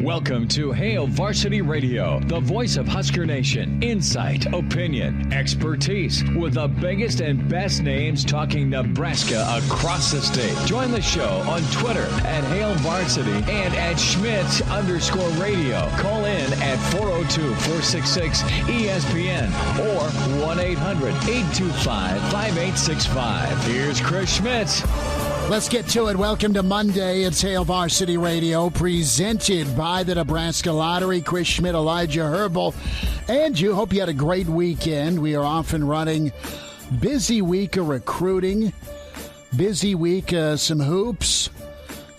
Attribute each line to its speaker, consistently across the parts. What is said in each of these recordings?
Speaker 1: Welcome to Hail Varsity Radio, the voice of Husker Nation. Insight, opinion, expertise, with the biggest and best names talking Nebraska across the state. Join the show on Twitter at Hail Varsity and at Schmidt_radio. Call in at 402-466-ESPN or 1-800-825-5865. Here's Chris Schmidt.
Speaker 2: Let's get to it. Welcome to Monday. It's Hail Varsity Radio, presented by the Nebraska Lottery. Chris Schmidt, Elijah Herbel, and you. Hope you had a great weekend. We are off and running. Busy week of recruiting. Busy week, some hoops,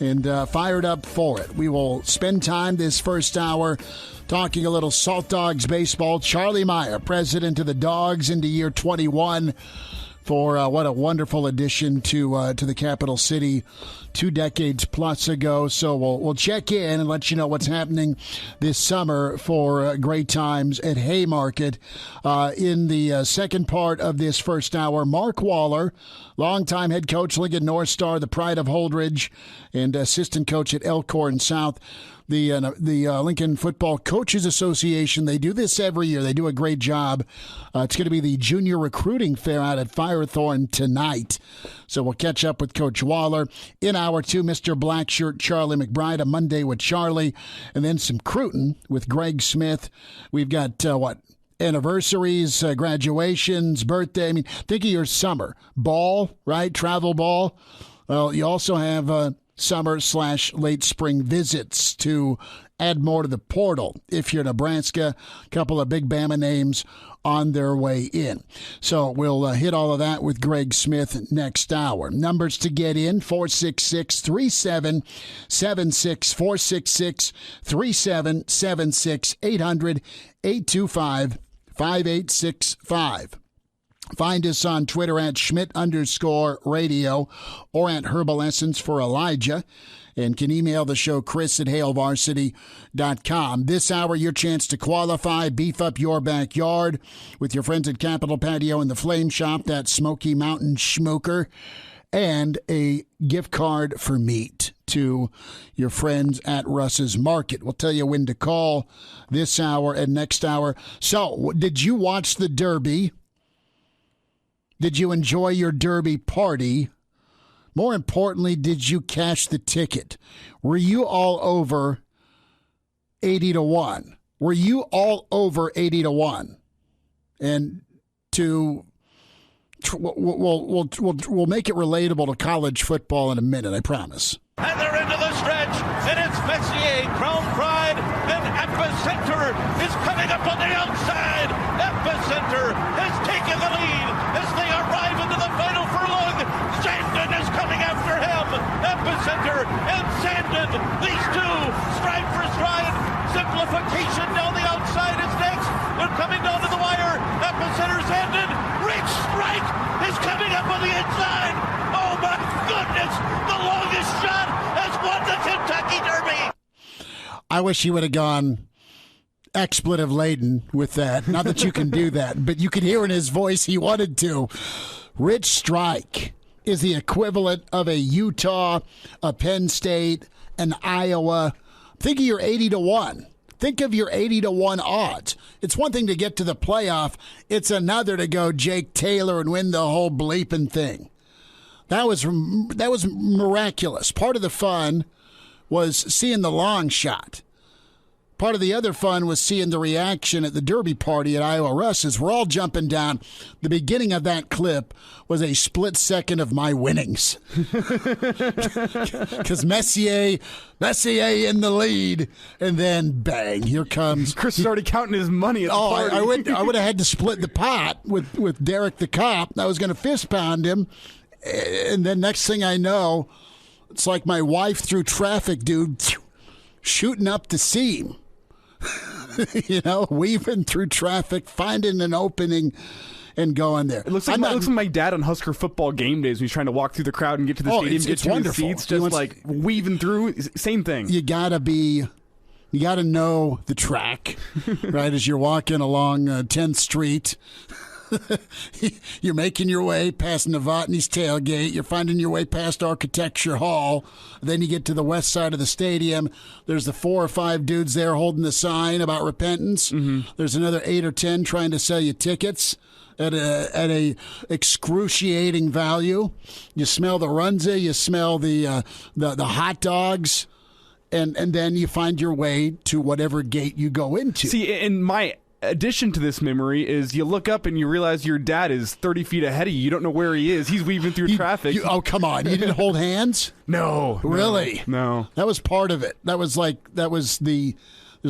Speaker 2: and fired up for it. We will spend time this first hour talking a little Saltdogs baseball. Charlie Meyer, president of the Dogs into year 21. For what a wonderful addition to the capital city 2 decades plus ago. So we'll check in and let you know what's happening this summer for great times at Haymarket. In the second part of this first hour, Mark Waller, longtime head coach, Lincoln North Star, the pride of Holdridge, and assistant coach at Elkhorn South. The Lincoln Football Coaches Association, they do this every year. They do a great job. It's going to be the junior recruiting fair out at Firethorn tonight. So we'll catch up with Coach Waller. In hour 2, Mr. Blackshirt Charlie McBride, a Monday with Charlie, and then some Cruton with Greg Smith. We've got, anniversaries, graduations, birthday. I mean, think of your summer. Ball, right? Travel ball. Well, you also have summer/late spring visits to add more to the portal. If you're Nebraska, a couple of big Bama names on their way in. So we'll hit all of that with Greg Smith next hour. Numbers to get in, 466-3776, 466-3776, 800-825-5865. Find us on Twitter at Schmidt_radio or at Herbal Essence for Elijah, and can email the show, Chris at HailVarsity.com. This hour, your chance to qualify, beef up your backyard with your friends at Capitol Patio and the Flame Shop, that Smoky Mountain Schmoker, and a gift card for meat to your friends at Russ's Market. We'll tell you when to call this hour and next hour. So, did you watch the Derby? Did you enjoy your Derby party? More importantly, did you cash the ticket? Were you all over 80-1? Were you all over 80-1? And we'll make it relatable to college football in a minute, I promise.
Speaker 3: And they're into the stretch, and it's Messier, Crown Pride, and Epicenter is coming up on the outside. Epicenter has taken the lead as they arrive into the final furlong. Sandin is coming after him. Epicenter and Sandin, these two, stride for stride. Simplification down the outside is next. They're coming down to the wire. Epicenter, Sandin, Rich Strike is coming up on the inside. Oh my goodness, the longest shot has won the Kentucky Derby.
Speaker 2: I wish he would have gone expletive laden with that. Not that you can do that, but you could hear in his voice he wanted to. Rich Strike is the equivalent of a Utah, a Penn State, an Iowa. Think of your 80-1. Think of your 80-1 odds. It's one thing to get to the playoff. It's another to go Jake Taylor and win the whole bleeping thing. That was miraculous. Part of the fun was seeing the long shot. Part of the other fun was seeing the reaction at the Derby party at Iowa Russ's. We're all jumping down. The beginning of that clip was a split second of my winnings. Because Messier in the lead, and then bang, here comes.
Speaker 4: Chris is already counting his money at the party.
Speaker 2: I would have had to split the pot with Derek the cop. I was going to fist pound him. And then next thing I know, it's like my wife through traffic, dude, shooting up the seam. Weaving through traffic, finding an opening, and going there.
Speaker 4: It looks like my dad on Husker football game days when he's trying to walk through the crowd and get to the stadium, get to wonderful. His seats, just weaving through. Same thing.
Speaker 2: You got to know the track, right, as you're walking along 10th Street. You're making your way past Novotny's tailgate. You're finding your way past Architecture Hall. Then you get to the west side of the stadium. There's the 4 or 5 dudes there holding the sign about repentance. Mm-hmm. There's another 8 or 10 trying to sell you tickets at a excruciating value. You smell the runza. You smell the hot dogs. And then you find your way to whatever gate you go into.
Speaker 4: See, in my addition to this memory is you look up and you realize your dad is 30 feet ahead of you. You don't know where he is. He's weaving through traffic.
Speaker 2: Oh, come on. You didn't hold hands?
Speaker 4: No.
Speaker 2: Really?
Speaker 4: No.
Speaker 2: That was part of it. There's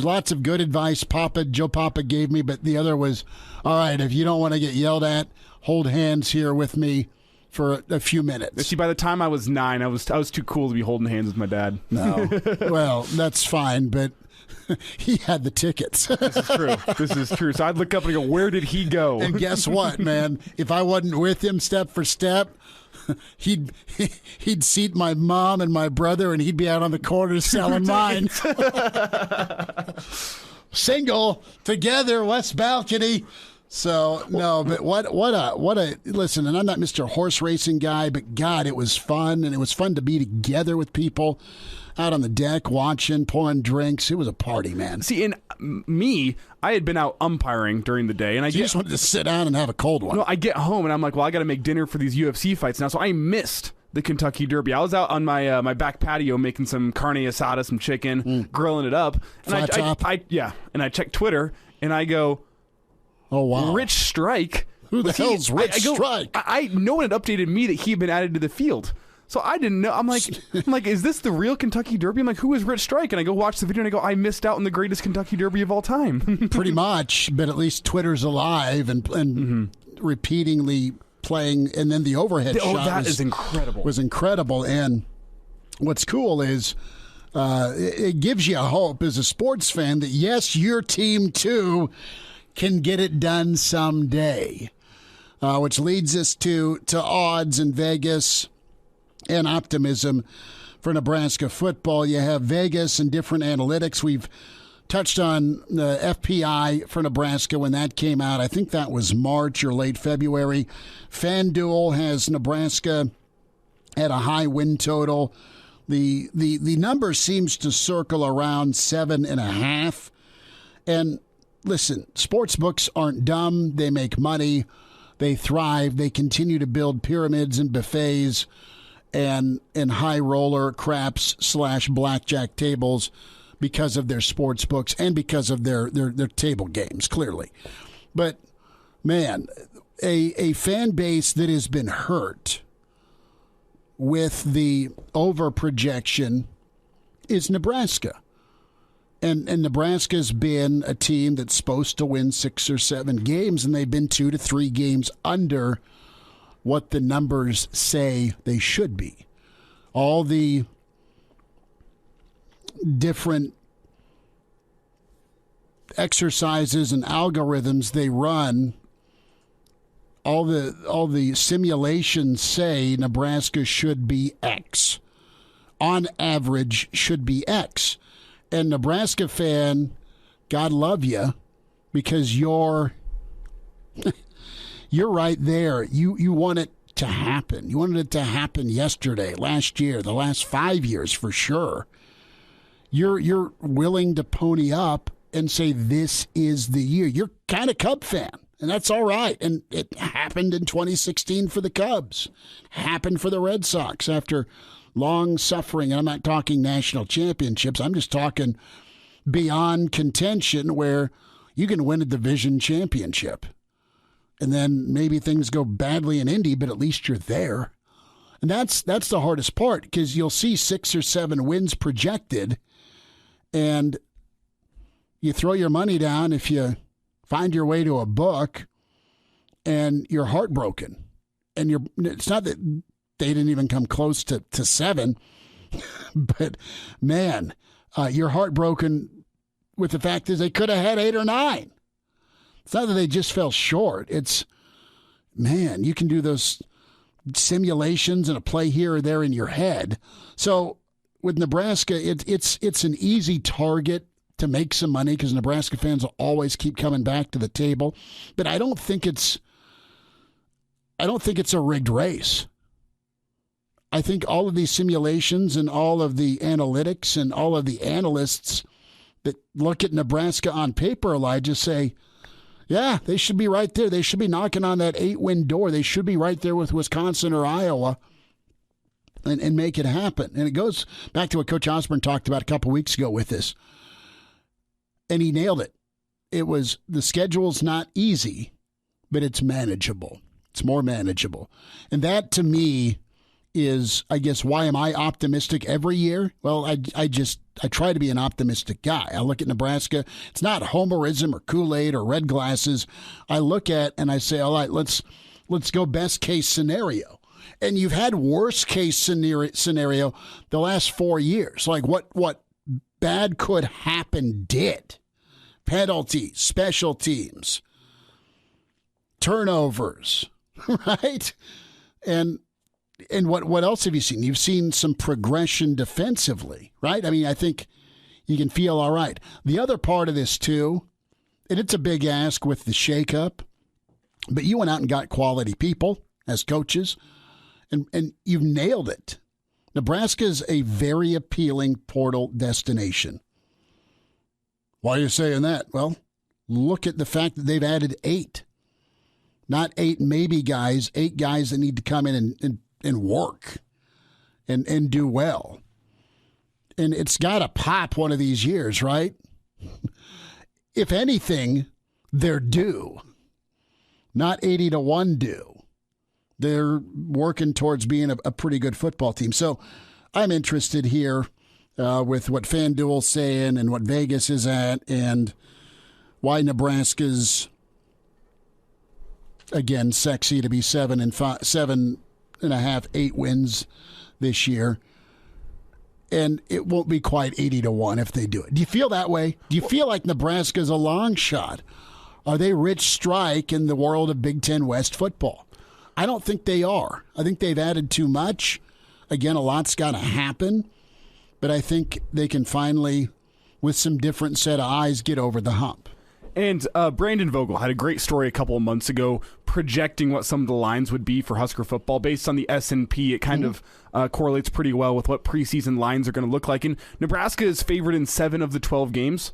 Speaker 2: lots of good advice Joe Papa gave me, but the other was, all right, if you don't want to get yelled at, hold hands here with me for a few minutes.
Speaker 4: See, by the time I was 9, I was too cool to be holding hands with my dad.
Speaker 2: No. Well, that's fine, but he had the tickets.
Speaker 4: This is true. So I'd look up and go, where did he go?
Speaker 2: And guess what, man? If I wasn't with him step for step, he'd seat my mom and my brother, and he'd be out on the corner selling mine. Single, together, west balcony. So, no, but what a listen, and I'm not Mr. Horse Racing guy, but God, it was fun, and it was fun to be together with people out on the deck watching, pouring drinks. It was a party, man.
Speaker 4: See, in me, I had been out umpiring during the day, and
Speaker 2: you just wanted to sit down and have a cold one.
Speaker 4: No, I get home, and I'm like, well, I got to make dinner for these UFC fights now, so I missed the Kentucky Derby. I was out on my my back patio making some carne asada, some chicken, grilling it up. And I checked Twitter, and I go, oh, wow. Rich Strike.
Speaker 2: Who the hell's Rich Strike?
Speaker 4: I no one had updated me that he had been added to the field. So I didn't know. I'm like, is this the real Kentucky Derby? I'm like, who is Rich Strike? And I go watch the video and I go, I missed out on the greatest Kentucky Derby of all time.
Speaker 2: Pretty much, but at least Twitter's alive and repeatedly playing. And then the overhead shot
Speaker 4: is incredible.
Speaker 2: Was incredible. And what's cool is it gives you hope as a sports fan that, yes, your team too can get it done someday, which leads us to odds in Vegas and optimism for Nebraska football. You have Vegas and different analytics. We've touched on the FPI for Nebraska when that came out. I think that was March or late February. FanDuel has Nebraska at a high win total. The number seems to circle around 7.5. And listen, sports books aren't dumb. They make money. They thrive. They continue to build pyramids and buffets and high roller craps / blackjack tables because of their sports books and because of their table games, clearly. But, man, a fan base that has been hurt with the over-projection is Nebraska. And Nebraska's been a team that's supposed to win 6 or 7 games, and they've been 2 to 3 games under what the numbers say they should be. All the different exercises and algorithms they run, all the simulations say Nebraska should be X. On average, should be X. And Nebraska fan, God love you, because you're right there. You want it to happen. You wanted it to happen yesterday, last year, the last 5 years for sure. You're willing to pony up and say this is the year. You're kind of Cub fan, and that's all right. And it happened in 2016 for the Cubs. Happened for the Red Sox after long suffering. And I'm not talking national championships. I'm just talking beyond contention where you can win a division championship. And then maybe things go badly in Indy, but at least you're there. And that's the hardest part, because you'll see 6 or 7 wins projected, and you throw your money down if you find your way to a book, and you're heartbroken. And it's not that they didn't even come close to 7, but, man, you're heartbroken with the fact that they could have had 8 or 9. It's not that they just fell short. It's, man, you can do those simulations and a play here or there in your head. So with Nebraska, it's an easy target to make some money because Nebraska fans will always keep coming back to the table. But I don't think it's I don't think it's a rigged race. I think all of these simulations and all of the analytics and all of the analysts that look at Nebraska on paper, Elijah, say, yeah, they should be right there. They should be knocking on that 8-win door. They should be right there with Wisconsin or Iowa and make it happen. And it goes back to what Coach Osborne talked about a couple weeks ago with this. And he nailed it. It was the schedule's not easy, but it's manageable. It's more manageable. And that, to me, is, I guess, why am I optimistic every year? Well, I try to be an optimistic guy. I look at Nebraska. It's not homerism or Kool-Aid or red glasses. I look at and I say, all right, let's go best case scenario. And you've had worst case scenario the last 4 years. Like what bad could happen did. Penalties, special teams, turnovers, right? And what else have you seen? You've seen some progression defensively, right? I mean, I think you can feel all right. The other part of this, too, and it's a big ask with the shakeup, but you went out and got quality people as coaches, and you've nailed it. Nebraska's a very appealing portal destination. Why are you saying that? Well, look at the fact that they've added 8. Not 8 maybe guys, 8 guys that need to come in and work and do well. And it's got to pop one of these years, right? If anything, they're due. Not 80-1 due. They're working towards being a pretty good football team. So I'm interested here with what FanDuel's saying and what Vegas is at and why Nebraska's, again, sexy to be 7.5, 8 wins this year. And it won't be quite 80-1 if they do it. Do you feel that way? Do you feel like Nebraska's a long shot? Are they Rich Strike in the world of Big Ten West football? I don't think they are. I think they've added too much. Again, a lot's got to happen. But I think they can finally, with some different set of eyes, get over the hump.
Speaker 4: And Brandon Vogel had a great story a couple of months ago projecting what some of the lines would be for Husker football. Based on the S&P, it kind of correlates pretty well with what preseason lines are going to look like. And Nebraska is favored in 7 of the 12 games.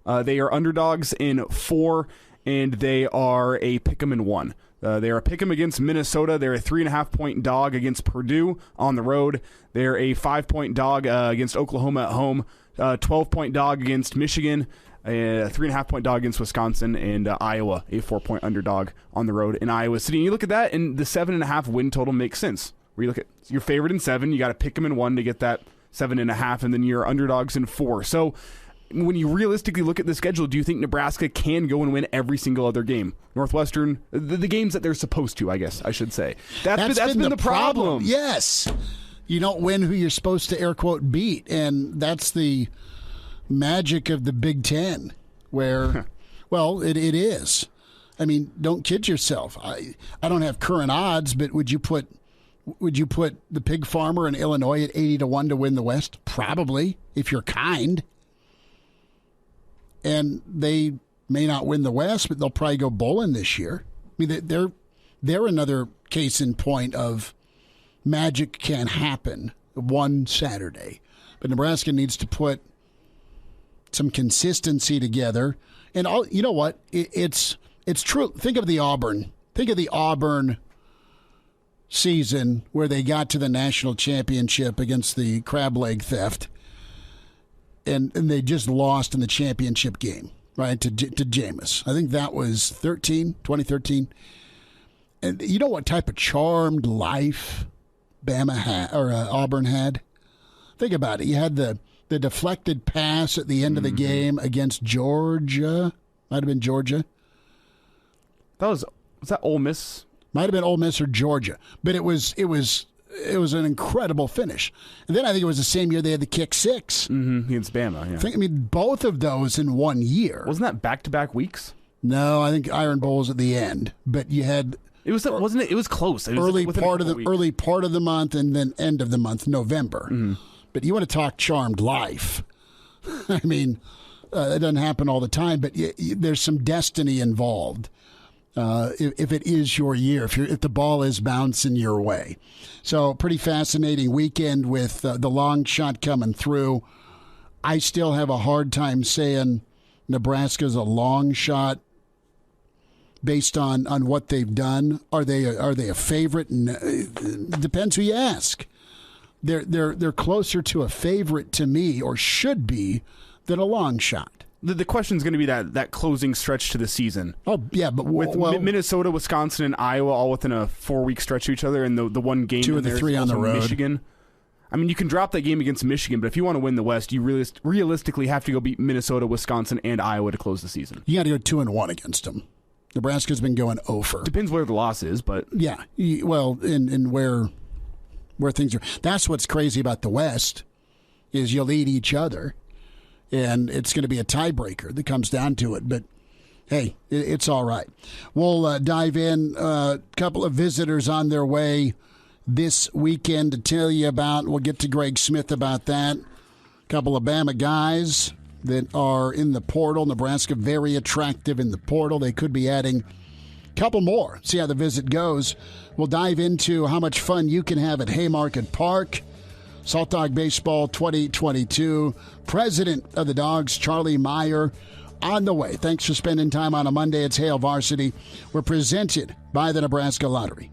Speaker 4: They are underdogs in 4, and they are a pick'em in 1. They're a pick'em against Minnesota. They're a 3.5-point dog against Purdue on the road. They're a 5-point dog against Oklahoma at home. 12-point dog against Michigan. A 3.5-point dog against Wisconsin, and Iowa, a 4-point underdog on the road in Iowa City. And you look at that, and the 7.5 win total makes sense. Where you look at your favorite in 7, you got to pick them in 1 to get that 7.5, and then your underdogs in 4. So when you realistically look at the schedule, do you think Nebraska can go and win every single other game? Northwestern, the games that they're supposed to, I guess I should say. That's been the problem.
Speaker 2: Yes. You don't win who you're supposed to, air quote, beat, and that's the magic of the Big Ten, where, well, it is. I mean, don't kid yourself. I don't have current odds, but would you put the pig farmer in Illinois at 80-1 to win the West? Probably, if you're kind. And they may not win the West, but they'll probably go bowling this year. I mean, they're another case in point of magic can happen one Saturday, but Nebraska needs to put some consistency together. And you know what? It's true. Think of the Auburn. Think of the Auburn season where they got to the national championship against the crab leg theft, and they just lost in the championship game, right, to Jameis. I think that was 2013. And you know what type of charmed life Bama had, or Auburn had? Think about it. You had the deflected pass at the end of the game against Georgia. Might have been Georgia.
Speaker 4: Was that Ole Miss?
Speaker 2: Might have been Ole Miss or Georgia. But it was an incredible finish. And then I think it was the same year they had the kick 6
Speaker 4: against Bama. Yeah.
Speaker 2: I mean, both of those in 1 year.
Speaker 4: Wasn't that back-to-back weeks?
Speaker 2: No, I think Iron Bowl was at the end. But you had
Speaker 4: it was wasn't it? It was close. It was
Speaker 2: early part of the month and then end of the month, November. But you want to talk charmed life. I mean, it doesn't happen all the time, but there's some destiny involved. if it is your year, if the ball is bouncing your way. So pretty fascinating weekend with the long shot coming through. I still have a hard time saying Nebraska's a long shot based on what they've done. Are they a favorite? It depends who you ask. They're closer to a favorite to me, or should be, than a long shot.
Speaker 4: The question is going to be that closing stretch to the season.
Speaker 2: Oh, yeah, but
Speaker 4: with Minnesota, Wisconsin, and Iowa all within a 4-week stretch of each other, and the one game
Speaker 2: 2 of the 3 on the road.
Speaker 4: Michigan. I mean, you can drop that game against Michigan, but if you want to win the West, you realistically have to go beat Minnesota, Wisconsin, and Iowa to close the season.
Speaker 2: You got to go 2-1 against them. Nebraska's been going over.
Speaker 4: Depends where the loss is, but
Speaker 2: yeah, well, in where things are. That's what's crazy about the West is you'll eat each other. And it's going to be a tiebreaker that comes down to it. But, hey, it's all right. We'll dive in. A couple of visitors on their way this weekend to tell you about. We'll get to Greg Smith about that. A couple of Bama guys that are in the portal. Nebraska very attractive in the portal. They could be adding a couple more. See how the visit goes. We'll dive into how much fun you can have at Haymarket Park. Saltdog Baseball 2022. President of the Dogs, Charlie Meyer, on the way. Thanks for spending time on a Monday. It's Hail Varsity. We're presented by the Nebraska Lottery.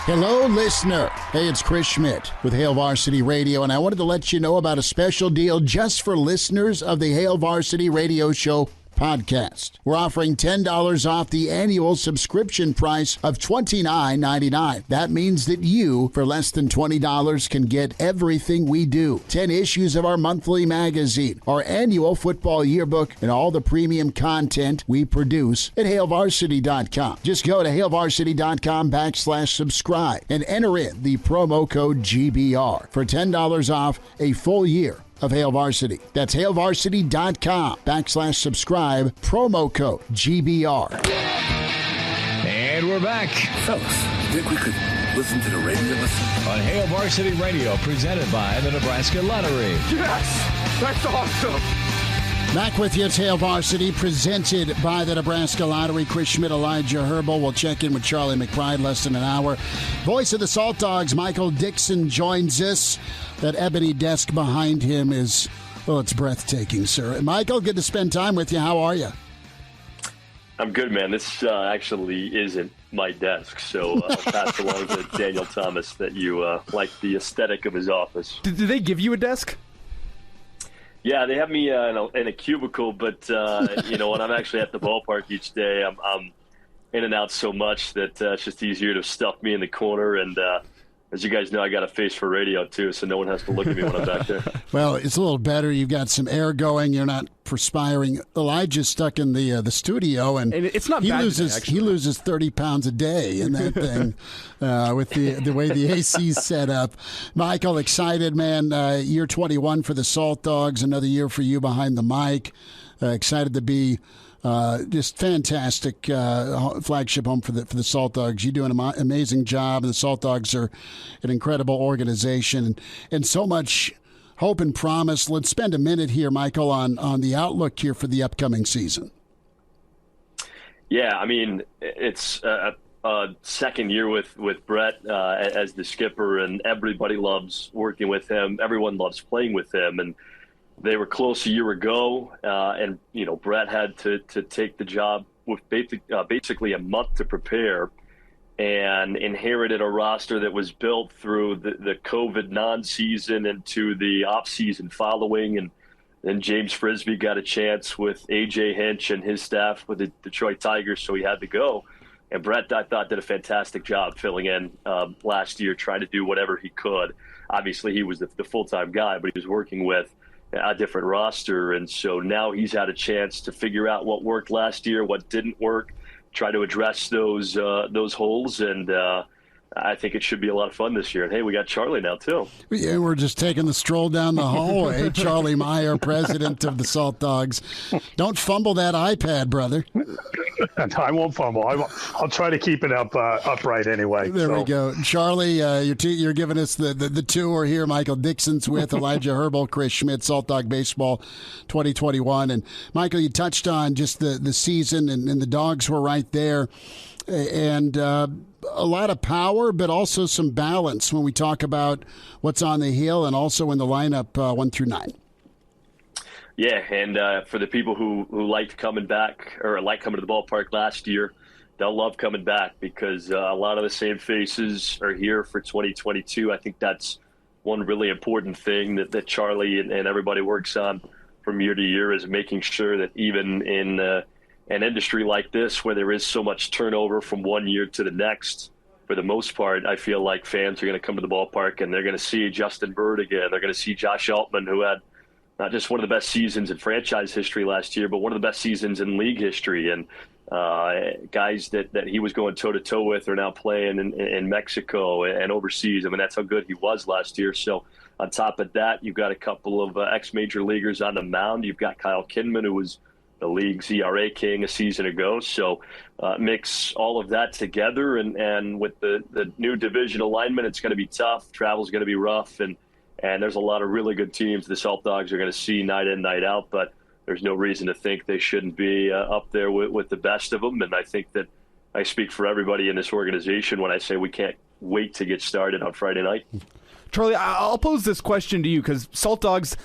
Speaker 2: Hello, listener. Hey, it's Chris Schmidt with Hail Varsity Radio, and I wanted to let you know about a special deal just for listeners of the Hail Varsity Radio Show podcast. We're offering $10 off the annual subscription price of $29.99. That means that you, for less than $20, can get everything we do. 10 issues of our monthly magazine, our annual football yearbook, and all the premium content we produce at HailVarsity.com. Just go to HailVarsity.com/subscribe and enter in the promo code GBR for $10 off a full year of Hail Varsity. That's HailVarsity.com/subscribe, promo code GBR.
Speaker 1: And we're back.
Speaker 5: Fellas, think we could listen to the radio
Speaker 1: on Hail Varsity Radio, presented by the Nebraska Lottery.
Speaker 5: Yes! That's awesome!
Speaker 2: Back with you, it's Hail Varsity, presented by the Nebraska Lottery. Chris Schmidt, Elijah Herbel. We'll check in with Charlie McBride less than an hour. Voice of the Saltdogs, Michael Dixon, joins us. That ebony desk behind him is, well, it's breathtaking, sir. Michael, good to spend time with you. How are you?
Speaker 6: I'm good, man. This actually isn't my desk, so I'll pass along to Daniel Thomas that you like the aesthetic of his office.
Speaker 4: Did they give you a desk?
Speaker 6: Yeah, they have me in a cubicle, but when I'm actually at the ballpark each day, I'm in and out so much that it's just easier to stuff me in the corner. And as you guys know, I got a face for radio too, so no one has to look at me when I'm back there.
Speaker 2: Well, it's a little better. You've got some air going. You're not perspiring. Elijah's stuck in the studio, and
Speaker 4: it's not
Speaker 2: he
Speaker 4: bad
Speaker 2: loses
Speaker 4: today,
Speaker 2: he loses 30 pounds a day in that thing with the way the AC's set up. Michael, excited, man. Year 21 for the Saltdogs. Another year for you behind the mic. Excited to be. Just fantastic flagship home for the Saltdogs. You do an amazing job. The Saltdogs are an incredible organization and so much hope and promise. Let's spend a minute here, Michael, on the outlook here for the upcoming season.
Speaker 6: Yeah, I mean, it's a second year with Brett as the skipper, and everybody loves working with him. Everyone loves playing with him, and they were close a year ago, and Brett had to take the job with basically a month to prepare, and inherited a roster that was built through the COVID non-season into the off-season following, and then James Frisbee got a chance with A.J. Hinch and his staff with the Detroit Tigers, so he had to go. And Brett, I thought, did a fantastic job filling in last year, trying to do whatever he could. Obviously, he was the full-time guy, but he was working with a different roster, and so now he's had a chance to figure out what worked last year, what didn't work, try to address those holes, and I think it should be a lot of fun this year. And, hey, we got Charlie now, too.
Speaker 2: Yeah, we're just taking the stroll down the hallway. Charlie Meyer, president of the Saltdogs. Don't fumble that iPad, brother.
Speaker 7: I won't fumble. I'll try to keep it upright anyway.
Speaker 2: There we go. Charlie, you're giving us the tour here. Michael Dixon's with Elijah Herbel, Chris Schmidt, Saltdog Baseball 2021. And, Michael, you touched on just the season, and the Dogs were right there. And a lot of power, but also some balance when we talk about what's on the hill and also in the lineup 1 through 9.
Speaker 6: Yeah, and for the people who liked coming back or like coming to the ballpark last year, they'll love coming back because a lot of the same faces are here for 2022. I think that's one really important thing that Charlie and everybody works on from year to year is making sure that even in an industry like this where there is so much turnover from one year to the next, for the most part, I feel like fans are going to come to the ballpark and they're going to see Justin Bird again. They're going to see Josh Altman, who had not just one of the best seasons in franchise history last year, but one of the best seasons in league history. And guys that he was going toe-to-toe with are now playing in Mexico and overseas. I mean, that's how good he was last year. So on top of that, you've got a couple of ex-major leaguers on the mound. You've got Kyle Kinman, who was the league's ERA king a season ago. So mix all of that together, and with the new division alignment, it's going to be tough. Travel's going to be rough, and there's a lot of really good teams the Saltdogs are going to see night in, night out, but there's no reason to think they shouldn't be up there with the best of them. And I think that I speak for everybody in this organization when I say we can't wait to get started on Friday night.
Speaker 4: Charlie, I'll pose this question to you because Saltdogs,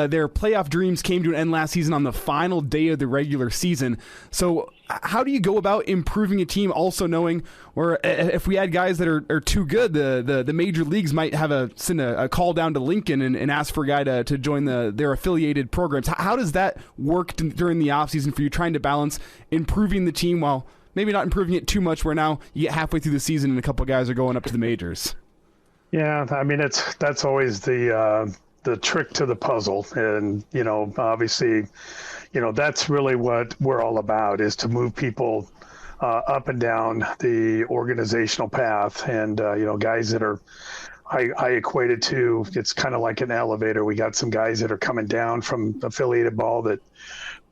Speaker 4: their playoff dreams came to an end last season on the final day of the regular season. So how do you go about improving a team, also knowing, or if we had guys that are too good, the major leagues might send a call down to Lincoln and ask for a guy to join their affiliated programs. How does that work during the offseason for you, trying to balance improving the team while maybe not improving it too much where now you get halfway through the season and a couple of guys are going up to the majors?
Speaker 7: Yeah, I mean, that's always the trick to the puzzle. And, obviously, that's really what we're all about, is to move people up and down the organizational path. And, guys that are, I equate it to, it's kind of like an elevator. We got some guys that are coming down from affiliated ball that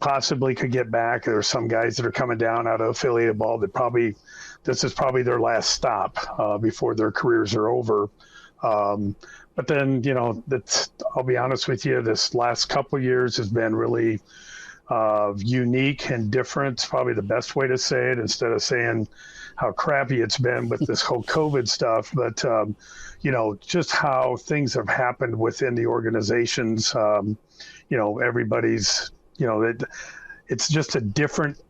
Speaker 7: possibly could get back. There are some guys that are coming down out of affiliated ball that this is probably their last stop before their careers are over. But then, I'll be honest with you, this last couple of years has been really unique and different. It's probably the best way to say it, instead of saying how crappy it's been with this whole COVID stuff. But, just how things have happened within the organizations, everybody's, it's just a different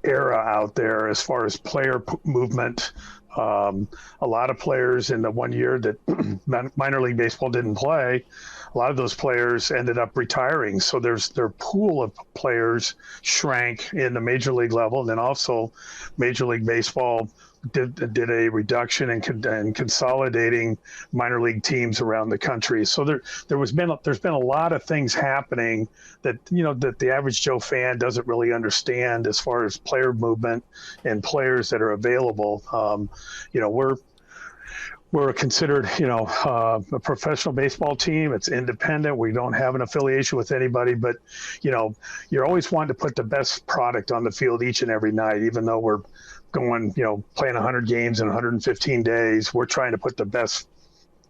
Speaker 7: era out there as far as player movement. A lot of players in the 1 year that minor league baseball didn't play, a lot of those players ended up retiring. So their pool of players shrank in the major league level. And then also Major League Baseball did a reduction and consolidating minor league teams around the country. So there's been a lot of things happening that that the average Joe fan doesn't really understand as far as player movement and players that are available. We're considered, a professional baseball team. It's independent. We don't have an affiliation with anybody, but, you're always wanting to put the best product on the field each and every night, even though we're going, playing 100 games in 115 days. We're trying to put the best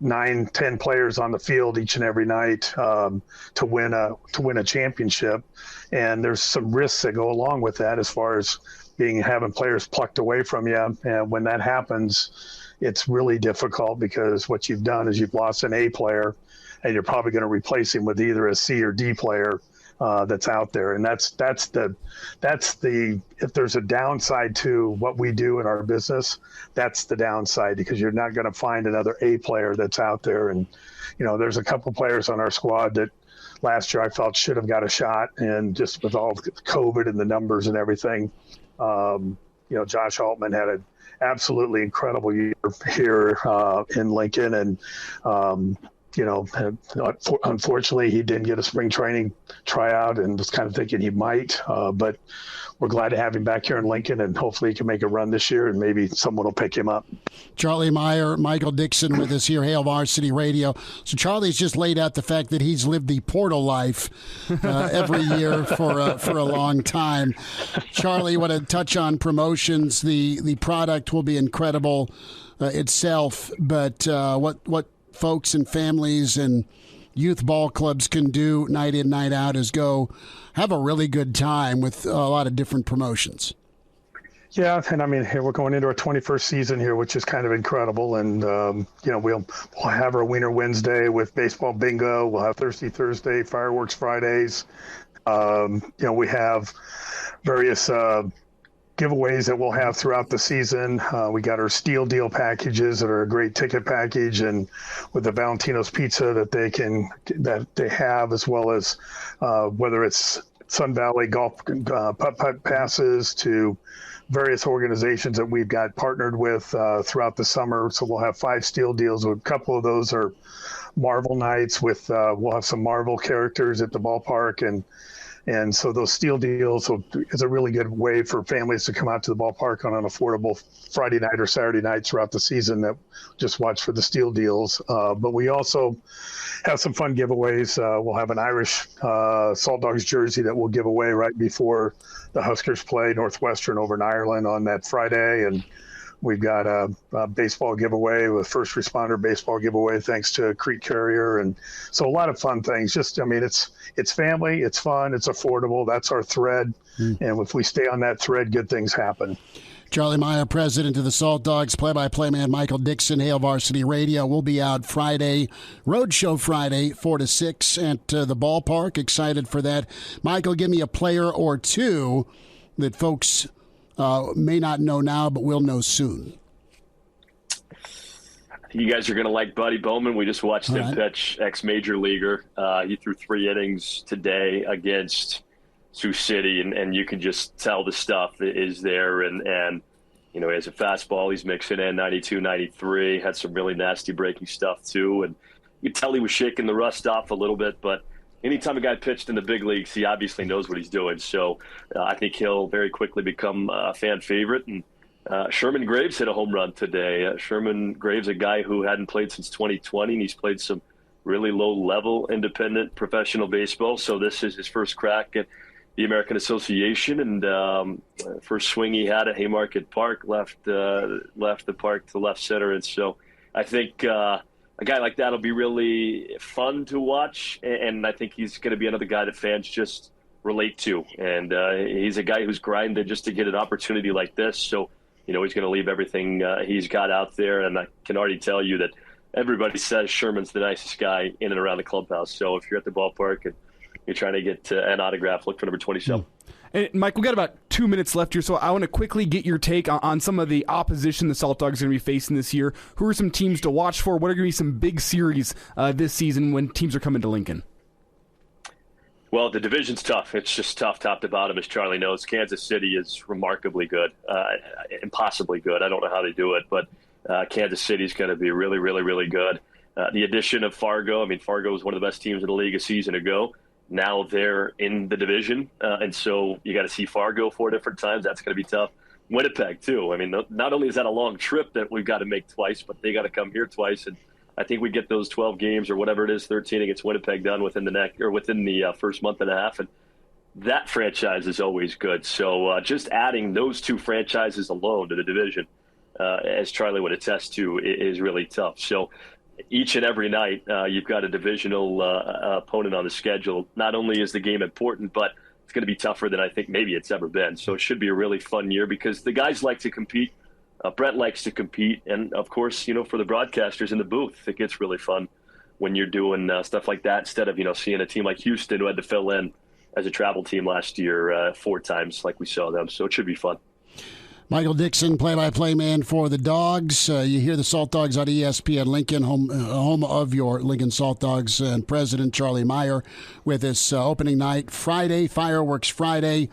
Speaker 7: 9-10 players on the field each and every night to win a championship. And there's some risks that go along with that as far as having players plucked away from you. And when that happens, it's really difficult, because what you've done is you've lost an A player and you're probably going to replace him with either a C or D player that's out there. And that's the if there's a downside to what we do in our business, that's the downside, because you're not going to find another A player that's out there. And, there's a couple players on our squad that last year I felt should have got a shot, and just with all the COVID and the numbers and everything, Josh Altman had an absolutely incredible year here in Lincoln, and Unfortunately, he didn't get a spring training tryout and was kind of thinking he might. But we're glad to have him back here in Lincoln, and hopefully he can make a run this year, and maybe someone will pick him up.
Speaker 2: Charlie, Meyer, Michael Dixon with us here, Hail Varsity Radio. So Charlie's just laid out the fact that he's lived the portal life every year for a long time. Charlie, want to touch on promotions? The product will be incredible itself, but what folks and families and youth ball clubs can do night in, night out is go have a really good time with a lot of different promotions.
Speaker 7: Yeah, and I mean, here we're going into our 21st season here, which is kind of incredible. And, we'll have our Wiener Wednesday with baseball bingo. We'll have Thirsty Thursday, fireworks Fridays. We have various giveaways that we'll have throughout the season. We got our Steel Deal packages that are a great ticket package, and with the Valentino's Pizza that they have, as well as whether it's Sun Valley Golf putt passes to various organizations that we've got partnered with throughout the summer. So we'll have 5 Steel Deals. A couple of those are Marvel nights with we'll have some Marvel characters at the ballpark, and so those Steel Deals is a really good way for families to come out to the ballpark on an affordable Friday night or Saturday night throughout the season that just watch for the Steel Deals. But we also have some fun giveaways. We'll have an Irish Saltdogs jersey that we'll give away right before the Huskers play Northwestern over in Ireland on that Friday. And we've got a baseball giveaway with first responder baseball giveaway thanks to Crete Carrier. And so a lot of fun things. It's family, it's fun, it's affordable. That's our thread. And if we stay on that thread, good things happen.
Speaker 2: Charlie Meyer, president of the Saltdogs, play-by-play man Michael Dixon, Hail Varsity Radio. We'll be out Friday, Roadshow Friday, 4 to 6 at the ballpark. Excited for that. Michael, give me a player or two that folks may not know now, but will know soon.
Speaker 6: I think you guys are going to like Buddy Bowman. We just watched him pitch, ex-major leaguer. He threw 3 innings today against Sioux City, and you can just tell the stuff is there. And he has a fastball. He's mixing in 92, 93. Had some really nasty breaking stuff too. And you could tell he was shaking the rust off a little bit. But anytime a guy pitched in the big leagues, he obviously knows what he's doing. So I think he'll very quickly become a fan favorite. And Sherman Graves hit a home run today. Sherman Graves, a guy who hadn't played since 2020, and he's played some really low-level independent professional baseball. So this is his first crack at the American Association, and first swing he had at Haymarket Park left the park to left center. And so I think a guy like that will be really fun to watch, and I think he's going to be another guy that fans just relate to. And he's a guy who's grinded just to get an opportunity like this. So he's going to leave everything he's got out there, and I can already tell you that everybody says Sherman's the nicest guy in and around the clubhouse. So if you're at the ballpark and you're trying to get an autograph, look for number 27.
Speaker 4: And Mike, we've got about 2 minutes left here, so I want to quickly get your take on some of the opposition the Saltdogs are going to be facing this year. Who are some teams to watch for? What are going to be some big series this season when teams are coming to Lincoln?
Speaker 6: Well, the division's tough. It's just tough top to bottom, as Charlie knows. Kansas City is remarkably good, impossibly good. I don't know how they do it, but Kansas City is going to be really, really, really good. The addition of Fargo, Fargo was one of the best teams in the league a season ago. Now they're in the division, and so you got to see Fargo 4 different times. That's going to be tough. Winnipeg, too. Not only is that a long trip that we've got to make twice, but they got to come here twice. And I think we get those 12 games or whatever it is, 13 against Winnipeg done within the first month and a half. And that franchise is always good. So just adding those 2 franchises alone to the division, as Charlie would attest to, is really tough. So each and every night, you've got a divisional opponent on the schedule. Not only is the game important, but it's going to be tougher than I think maybe it's ever been. So it should be a really fun year because the guys like to compete. Brett likes to compete. And, of course, for the broadcasters in the booth, it gets really fun when you're doing stuff like that instead of, seeing a team like Houston who had to fill in as a travel team last year 4 times like we saw them. So it should be fun.
Speaker 2: Michael Dixon, play-by-play man for the Dogs. You hear the Saltdogs on ESPN Lincoln, home of your Lincoln Saltdogs, and President Charlie Meyer with us. Opening night Friday, Fireworks Friday.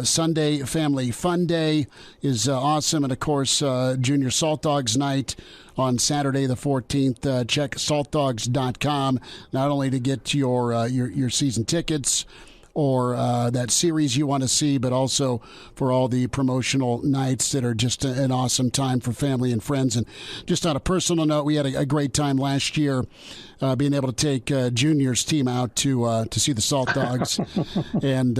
Speaker 2: Sunday, Family Fun Day is awesome. And, of course, Junior Saltdogs Night on Saturday the 14th. Check saltdogs.com, not only to get your season tickets or that series you want to see, but also for all the promotional nights that are just an awesome time for family and friends. And just on a personal note, we had a great time last year being able to take Junior's team out to see the Salt Dogs and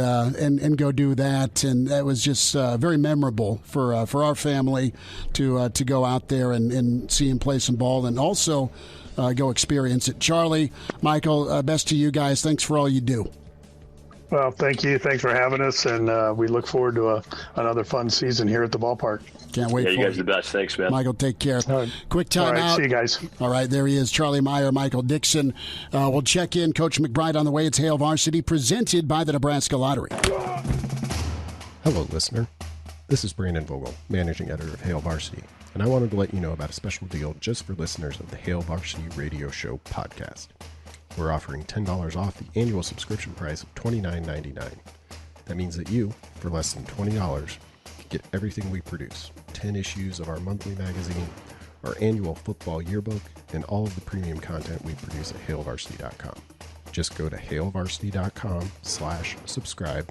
Speaker 2: go do that. And that was just very memorable for our family to go out there and see him play some ball and also go experience it. Charlie, Michael, best to you guys. Thanks for all you do.
Speaker 7: Well, thank you. Thanks for having us, and we look forward to another fun season here at the ballpark.
Speaker 2: Can't wait for
Speaker 6: you guys are the best. Thanks, man.
Speaker 2: Michael, take care. Quick time out.
Speaker 7: See you guys.
Speaker 2: All right, there he is, Charlie Meyer, Michael Dixon. We'll check in. Coach McBride on the way. It's Hail Varsity, presented by the Nebraska Lottery.
Speaker 8: Hello, listener. This is Brandon Vogel, managing editor of Hail Varsity, and I wanted to let you know about a special deal just for listeners of the Hail Varsity Radio Show podcast. We're offering $10 off the annual subscription price of $29.99. That means that you, for less than $20, get everything we produce. 10 issues of our monthly magazine, our annual football yearbook, and all of the premium content we produce at hailvarsity.com. Just go to hailvarsity.com/subscribe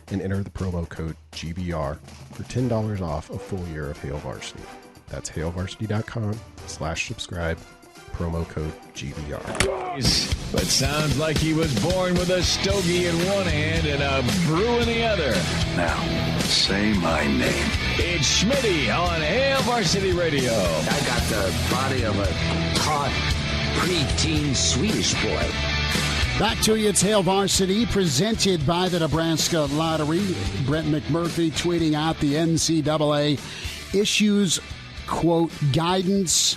Speaker 8: and enter the promo code GBR for $10 off a full year of Hail Varsity. That's hailvarsity.com/subscribe. Promo code GBR.
Speaker 1: But sounds like he was born with a stogie in one hand and a brew in the other.
Speaker 5: Now, say my name.
Speaker 1: It's Schmitty on Hail Varsity Radio.
Speaker 9: I got the body of a taut, preteen Swedish boy.
Speaker 2: Back to you, it's Hail Varsity, presented by the Nebraska Lottery. Brent McMurphy tweeting out the NCAA issues, quote, guidance,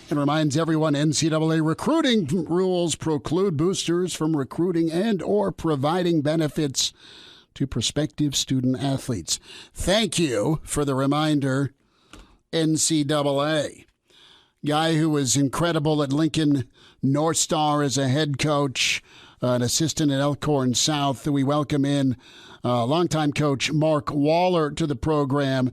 Speaker 2: and reminds everyone NCAA recruiting rules preclude boosters from recruiting and or providing benefits to prospective student athletes. Thank you for the reminder, NCAA. Guy who was incredible at Lincoln North Star as a head coach, an assistant at Elkhorn South. We welcome in longtime coach Mark Waller to the program.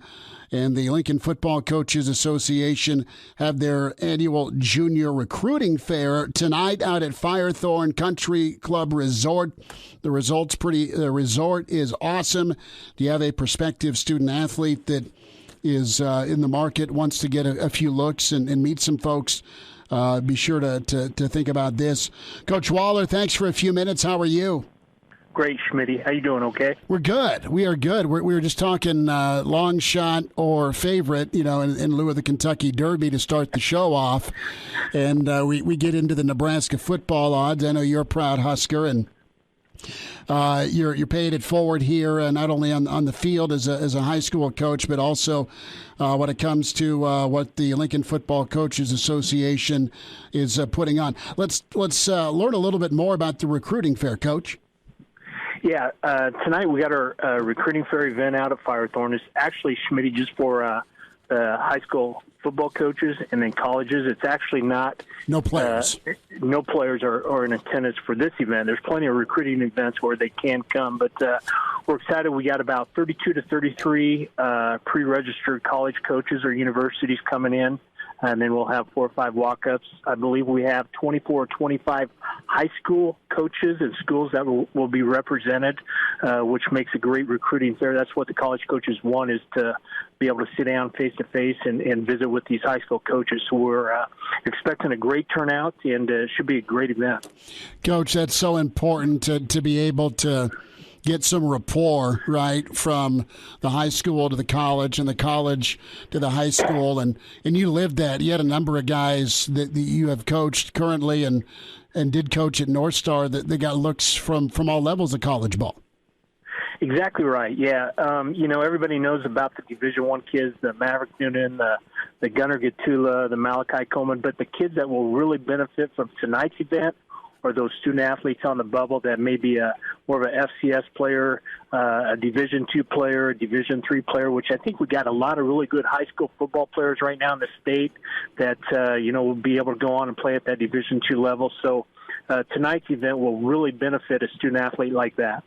Speaker 2: And the Lincoln Football Coaches Association have their annual junior recruiting fair tonight out at Firethorn Country Club Resort. The resort is awesome. Do you have a prospective student athlete that is in the market, wants to get a few looks and meet some folks? Be sure to think about this. Coach Waller, thanks for a few minutes. How are you?
Speaker 10: Great, Schmitty. How you doing? Okay.
Speaker 2: We're good. We are good. We were just talking long shot or favorite, in lieu of the Kentucky Derby to start the show off, and we get into the Nebraska football odds. I know you're a proud Husker, and you're paying it forward here, not only on the field as a high school coach, but also when it comes to what the Lincoln Football Coaches Association is putting on. Let's learn a little bit more about the recruiting fair, Coach.
Speaker 10: Yeah, tonight we got our recruiting fair event out at Firethorn. It's actually, Schmitty, just for high school football coaches and then colleges. It's actually not.
Speaker 2: No players.
Speaker 10: No players are in attendance for this event. There's plenty of recruiting events where they can come, but we're excited. We got about 32 to 33 pre-registered college coaches or universities coming in. And then we'll have 4 or 5 walk-ups. I believe we have 24 or 25 high school coaches and schools that will be represented, which makes a great recruiting fair. That's what the college coaches want, is to be able to sit down face-to-face and visit with these high school coaches. So we're expecting a great turnout, and it should be a great event.
Speaker 2: Coach, that's so important to be able to get some rapport, right, from the high school to the college and the college to the high school. And you lived that. You had a number of guys that you have coached currently and did coach at North Star that got looks from all levels of college ball.
Speaker 10: Exactly right, yeah. Everybody knows about the Division I kids, the Mav Noonan, the Gunnar Gatula, the Malachi Coleman, but the kids that will really benefit from tonight's event or those student athletes on the bubble that may be more of an FCS player, a Division II player, a Division III player, which I think we got a lot of really good high school football players right now in the state that, will be able to go on and play at that Division II level. So tonight's event will really benefit a student athlete like that.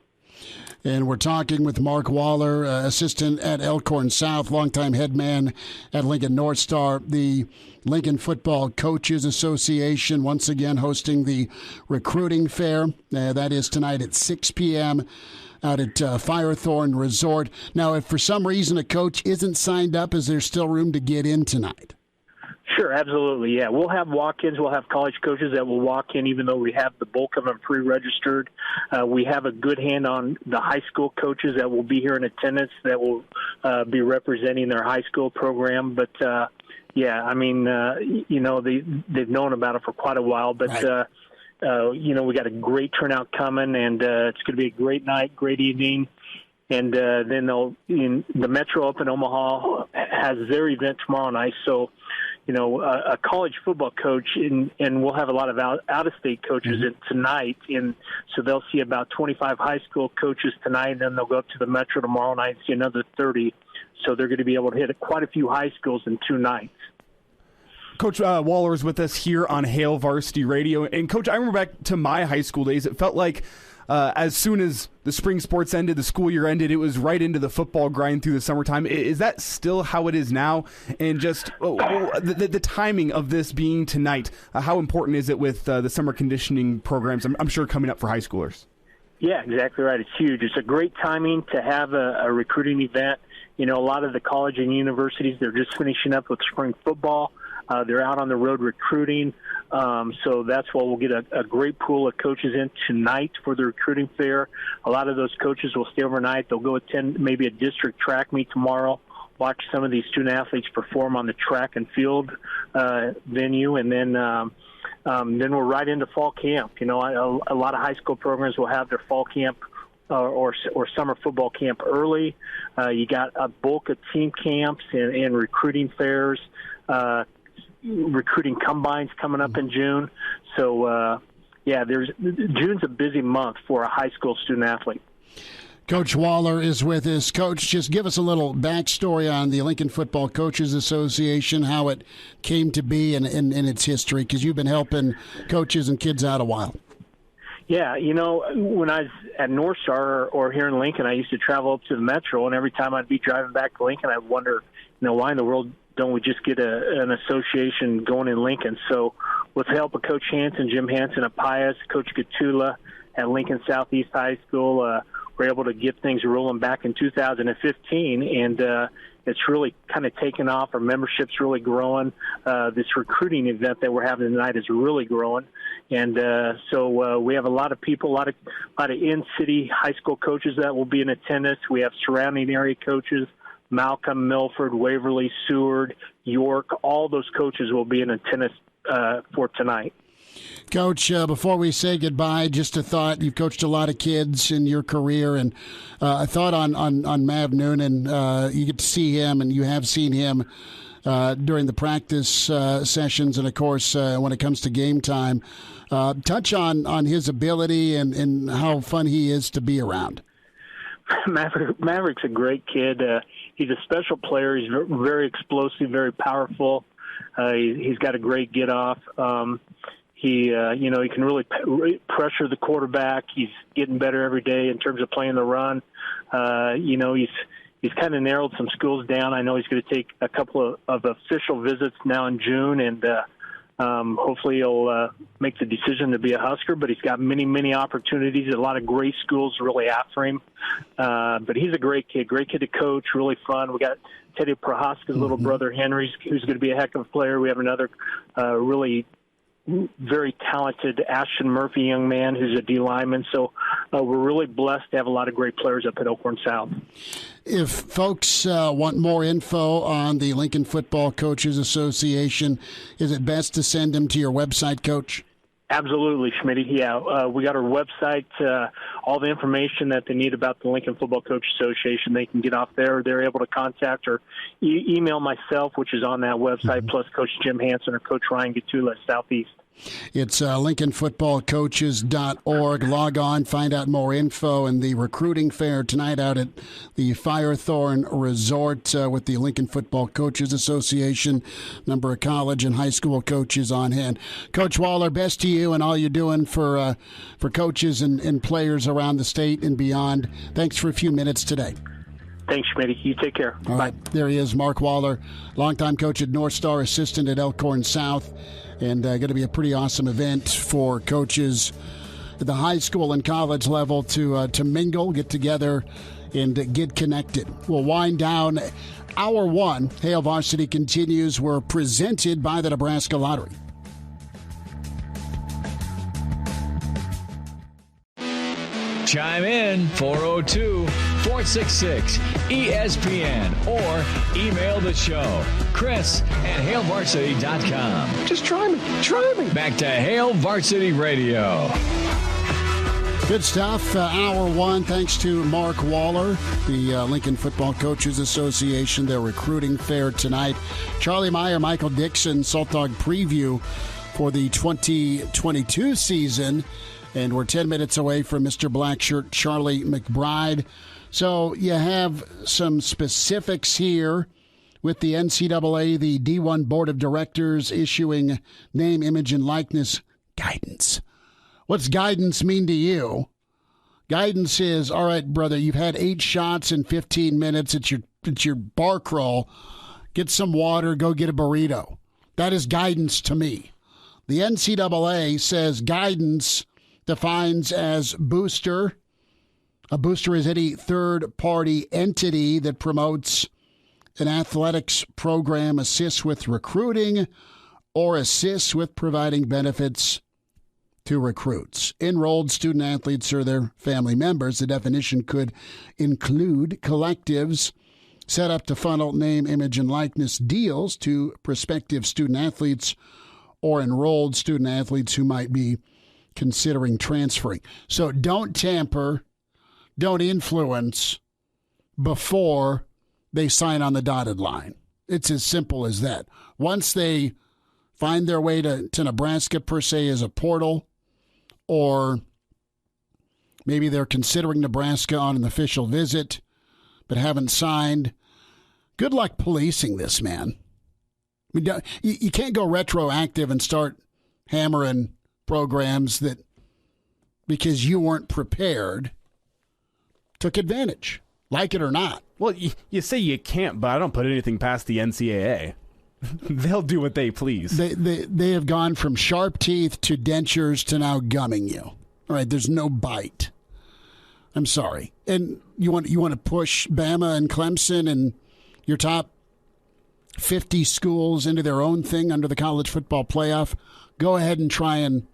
Speaker 2: And we're talking with Mark Waller, assistant at Elkhorn South, longtime head man at Lincoln North Star. The Lincoln Football Coaches Association once again hosting the recruiting fair. That is tonight at 6 p.m. out at Firethorn Resort. Now, if for some reason a coach isn't signed up, is there still room to get in tonight?
Speaker 10: Sure, absolutely, yeah. We'll have walk-ins. We'll have college coaches that will walk in, even though we have the bulk of them pre-registered. We have a good hand on the high school coaches that will be here in attendance that will be representing their high school program. But, yeah, I mean, they've known about it for quite a while. But, right. We got a great turnout coming, and it's going to be a great night, great evening. And then the Metro up in Omaha has their event tomorrow night. So, a college football coach, and we'll have a lot of out-of-state coaches tonight. And so they'll see about 25 high school coaches tonight, and then they'll go up to the Metro tomorrow night and see another 30. So they're going to be able to hit quite a few high schools in 2 nights.
Speaker 4: Coach Waller is with us here on Hail Varsity Radio. And, Coach, I remember back to my high school days, it felt like as soon as the spring sports ended, the school year ended, it was right into the football grind through the summertime. Is that still how it is now? And just the timing of this being tonight, how important is it with the summer conditioning programs, I'm sure, coming up for high schoolers?
Speaker 10: Yeah, exactly right. It's huge. It's a great timing to have a recruiting event. A lot of the college and universities, they're just finishing up with spring football. They're out on the road recruiting. So that's why we'll get a great pool of coaches in tonight for the recruiting fair. A lot of those coaches will stay overnight. They'll go attend maybe a district track meet tomorrow, watch some of these student athletes perform on the track and field venue, and then we're right into fall camp. A lot of high school programs will have their fall camp or summer football camp early. You got a bulk of team camps and recruiting fairs, recruiting combines coming up in June. So, June's a busy month for a high school student athlete.
Speaker 2: Coach Waller is with us. Coach, just give us a little backstory on the Lincoln Football Coaches Association, how it came to be and its history, because you've been helping coaches and kids out a while.
Speaker 10: Yeah, when I was at North Star or here in Lincoln, I used to travel up to the Metro, and every time I'd be driving back to Lincoln, I'd wonder, why in the world don't we just get an association going in Lincoln? So with the help of Coach Hansen, Jim Hansen at Pius, Coach Gatula at Lincoln Southeast High School, we're able to get things rolling back in 2015, and it's really kind of taken off. Our membership's really growing. This recruiting event that we're having tonight is really growing, and so we have a lot of people, a lot of in-city high school coaches that will be in attendance. We have surrounding area coaches. Malcolm, Milford, Waverly, Seward, York, all those coaches will be in attendance for tonight.
Speaker 2: Coach, before we say goodbye, just a thought. You've coached a lot of kids in your career, and a thought on Mav Noonan. You get to see him, and you have seen him during the practice sessions, and, of course, when it comes to game time. Touch on his ability and how fun he is to be around.
Speaker 10: Maverick's a great kid. He's a special player. He's very explosive, very powerful. He's got a great get-off. He can really pressure the quarterback. He's getting better every day in terms of playing the run. He's kind of narrowed some schools down. I know he's going to take a couple of official visits now in June, and hopefully he'll make the decision to be a Husker, but he's got many, many opportunities. A lot of great schools really after him. But he's a great kid to coach, really fun. We got Teddy Prohaska's little brother, Henry, who's going to be a heck of a player. We have another really very talented Ashton Murphy young man who's a D lineman. So we're really blessed to have a lot of great players up at Elkhorn South.
Speaker 2: If folks want more info on the Lincoln Football Coaches Association, is it best to send them to your website, Coach?
Speaker 10: Absolutely, Schmidt. Yeah, we got our website, all the information that they need about the Lincoln Football Coach Association. They can get off there. They're able to contact or email myself, which is on that website, plus Coach Jim Hansen or Coach Ryan Gatula at Southeast.
Speaker 2: It's LincolnFootballCoaches.org. Log on, find out more info, and the recruiting fair tonight out at the Firethorn Resort with the Lincoln Football Coaches Association. Number of college and high school coaches on hand. Coach Waller, best to you and all you're doing for coaches and players around the state and beyond. Thanks for a few minutes today.
Speaker 10: Thanks, Schmidt. You take care.
Speaker 2: All right, there he is, Mark Waller, longtime coach at North Star, assistant at Elkhorn South. And going to be a pretty awesome event for coaches at the high school and college level to mingle, get together, and get connected. We'll wind down Hour 1. Hail Varsity continues. We're presented by the Nebraska Lottery.
Speaker 1: Chime in 402-466-ESPN or email the show, Chris@HailVarsity.com.
Speaker 2: Just try me.
Speaker 1: Back to Hail Varsity Radio.
Speaker 2: Good stuff. Hour 1, thanks to Mark Waller, the Lincoln Football Coaches Association, their recruiting fair tonight. Charlie Meyer, Michael Dixon, Saltdog preview for the 2022 season. And we're 10 minutes away from Mr. Blackshirt, Charlie McBride. So you have some specifics here with the NCAA, the D1 Board of Directors issuing name, image, and likeness guidance. What's guidance mean to you? Guidance is, all right, brother, you've had 8 shots in 15 minutes. It's your bar crawl. Get some water, go get a burrito. That is guidance to me. The NCAA says guidance defines as booster. A booster is any third-party entity that promotes an athletics program, assists with recruiting, or assists with providing benefits to recruits. Enrolled student-athletes or their family members. The definition could include collectives set up to funnel name, image, and likeness deals to prospective student-athletes or enrolled student-athletes who might be considering transferring. So don't tamper, don't influence before they sign on the dotted line. It's as simple as that. Once they find their way to Nebraska, per se, as a portal, or maybe they're considering Nebraska on an official visit but haven't signed, good luck policing this, man. I mean, you can't go retroactive and start hammering programs that, because you weren't prepared, took advantage, like it or not.
Speaker 4: Well, you say you can't, but I don't put anything past the NCAA. They'll do what they please.
Speaker 2: They have gone from sharp teeth to dentures to now gumming you. All right, there's no bite. I'm sorry. And you want to push Bama and Clemson and your top 50 schools into their own thing under the college football playoff? Go ahead and try and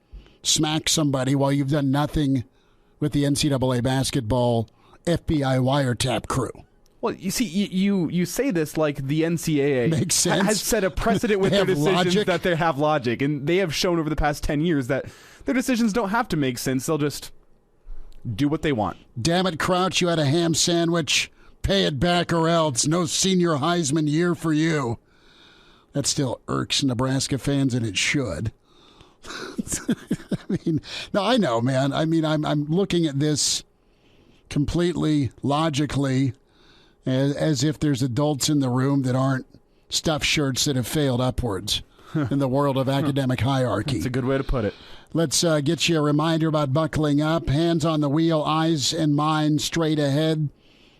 Speaker 2: smack somebody while you've done nothing with the NCAA basketball FBI wiretap crew.
Speaker 4: Well, you see, you say this like the NCAA
Speaker 2: makes sense.
Speaker 4: Has set a precedent with their decisions
Speaker 2: logic.
Speaker 4: That they have logic, and they have shown over the past 10 years that their decisions don't have to make sense. They'll just do what they want.
Speaker 2: Damn it, Crouch, you had a ham sandwich. Pay it back or else. No senior Heisman year for you. That still irks Nebraska fans, and it should. I mean, no, I know, man. I mean, I'm looking at this completely logically as if there's adults in the room that aren't stuffed shirts that have failed upwards in the world of academic hierarchy.
Speaker 4: That's a good way to put it.
Speaker 2: Let's get you a reminder about buckling up. Hands on the wheel, eyes and mind straight ahead.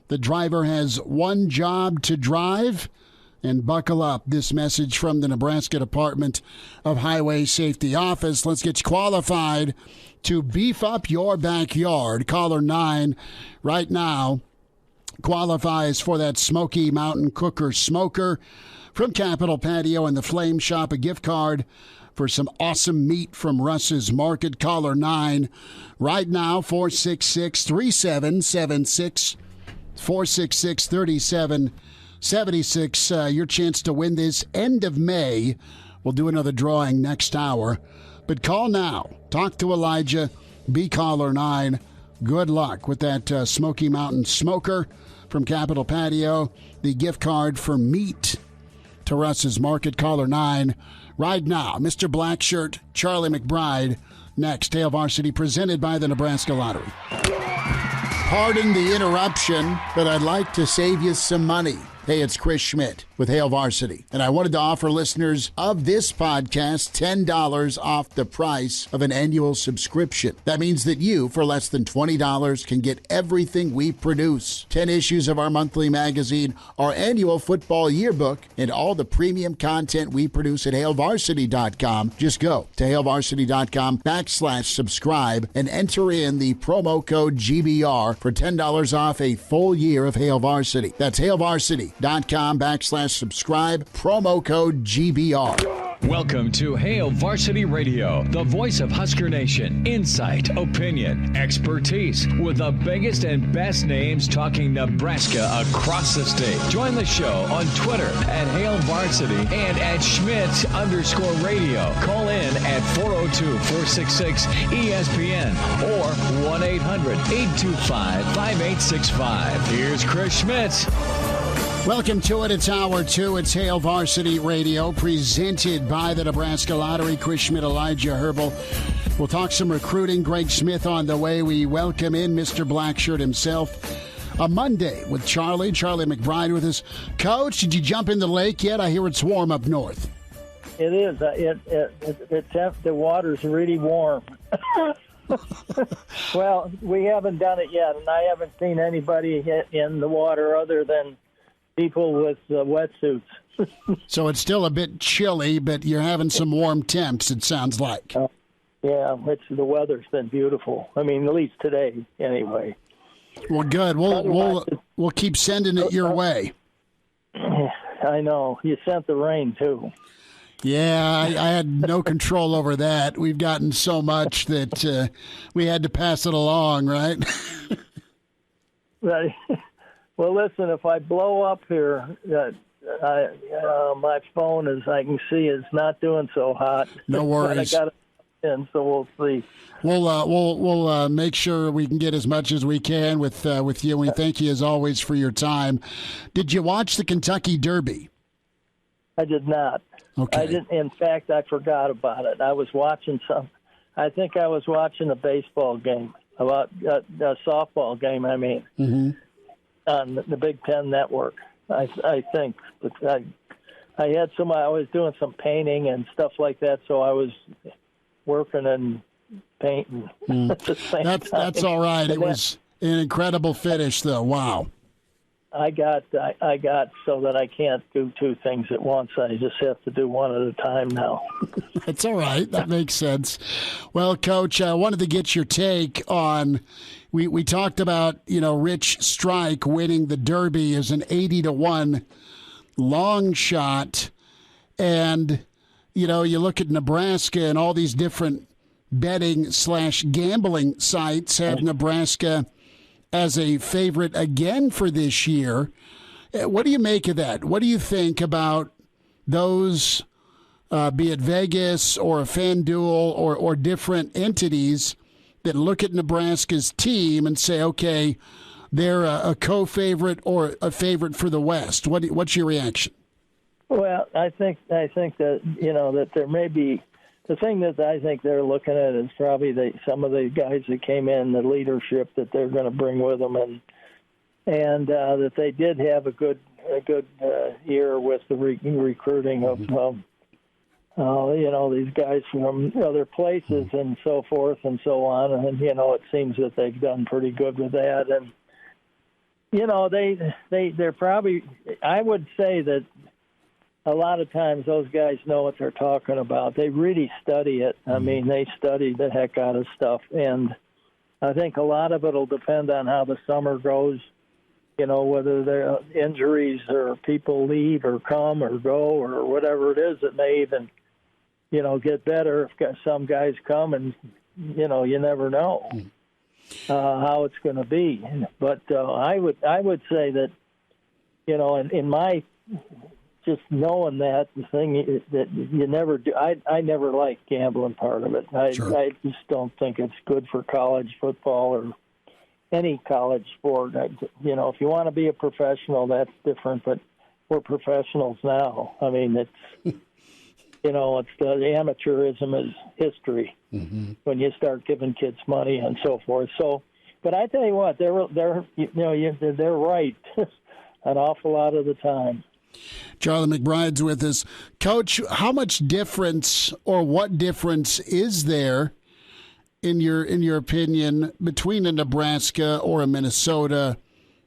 Speaker 2: The driver has one job to drive. And buckle up. This message from the Nebraska Department of Highway Safety Office. Let's get you qualified to beef up your backyard. Caller 9 right now qualifies for that Smoky Mountain Cooker Smoker from Capitol Patio and the Flame Shop, a gift card for some awesome meat from Russ's Market. Caller 9 right now, 466-3776, 466-3776. 76, your chance to win this end of May. We'll do another drawing next hour. But call now. Talk to Elijah. Be caller 9. Good luck with that Smoky Mountain Smoker from Capitol Patio. The gift card for meat to Russ's Market. Caller 9 right now. Mr. Blackshirt, Charlie McBride, next. Hail Varsity presented by the Nebraska Lottery. Pardon the interruption, but I'd like to save you some money. Hey, it's Chris Schmidt with Hail Varsity, and I wanted to offer listeners of this podcast $10 off the price of an annual subscription. That means that you, for less than $20, can get everything we produce. 10 issues of our monthly magazine, our annual football yearbook, and all the premium content we produce at HailVarsity.com. Just go to HailVarsity.com/subscribe and enter in the promo code GBR for $10 off a full year of Hail Varsity. That's HailVarsity.com/subscribe, promo code GBR.
Speaker 1: Welcome to Hail Varsity Radio, the voice of Husker Nation. Insight, opinion, expertise, with the biggest and best names talking Nebraska across the state. Join the show on Twitter at Hail Varsity and at Schmidt_radio. Call in at 402-466-ESPN or 1-800-825-5865. Here's Chris Schmidt.
Speaker 2: Welcome to it. It's Hour 2. It's Hail Varsity Radio, presented by the Nebraska Lottery. Chris Schmidt, Elijah Herbel. We'll talk some recruiting. Greg Smith on the way. We welcome in Mr. Blackshirt himself. A Monday with Charlie McBride with us. Coach, did you jump in the lake yet? I hear it's warm up north.
Speaker 11: It is. The water's really warm. Well, we haven't done it yet, and I haven't seen anybody in the water other than people with wetsuits.
Speaker 2: So it's still a bit chilly, but you're having some warm temps, it sounds like.
Speaker 11: Yeah, the weather's been beautiful. I mean, at least today, anyway.
Speaker 2: Well, good. We'll keep sending it your way.
Speaker 11: I know. You sent the rain, too.
Speaker 2: Yeah, I had no control over that. We've gotten so much that we had to pass it along, right?
Speaker 11: Right. Well, listen, if I blow up here, my phone, as I can see, is not doing so hot.
Speaker 2: No worries.
Speaker 11: But I got it in, so we'll see.
Speaker 2: We'll make sure we can get as much as we can with you. We thank you, as always, for your time. Did you watch the Kentucky Derby?
Speaker 11: I did not.
Speaker 2: Okay.
Speaker 11: I didn't. In fact, I forgot about it. I was watching I think I was watching a baseball game, a softball game, I mean.
Speaker 2: Mm-hmm.
Speaker 11: On the Big Ten Network, I think. But I had I was doing some painting and stuff like that, so I was working and painting at the same time.
Speaker 2: That's all right. It was an incredible finish, though. Wow.
Speaker 11: I got so that I can't do two things at once. I just have to do one at a time now.
Speaker 2: That's all right. That makes sense. Well, Coach, I wanted to get your take on. We talked about, Rich Strike winning the Derby as an 80-1 long shot. And, you look at Nebraska and all these different betting/gambling sites have Nebraska as a favorite again for this year. What do you make of that? What do you think about those, be it Vegas or a FanDuel or different entities that look at Nebraska's team and say, okay, they're a co-favorite or a favorite for the West? What's your reaction?
Speaker 11: Well, I think that that there may be the thing that I think they're looking at is probably some of the guys that came in, the leadership that they're going to bring with them, and that they did have a good year with the recruiting of these guys from other places and so forth and so on, and it seems that they've done pretty good with that, and they're probably, I would say that a lot of times those guys know what they're talking about. They really study it. I mean, they study the heck out of stuff. And I think a lot of it will depend on how the summer goes, whether there are injuries or people leave or come or go or whatever it is that may even, get better if some guys come and, you never know how it's going to be. But I would say that, in my just knowing that, the thing that you never do, I never like gambling part of it. I just don't think it's good for college football or any college sport. If you want to be a professional, that's different. But we're professionals now. I mean, it's it's the amateurism is history when you start giving kids money and so forth. So, but I tell you what, they're right an awful lot of the time.
Speaker 2: Charlie McBride's with us. Coach, how much difference or what difference is there in your opinion between a Nebraska or a Minnesota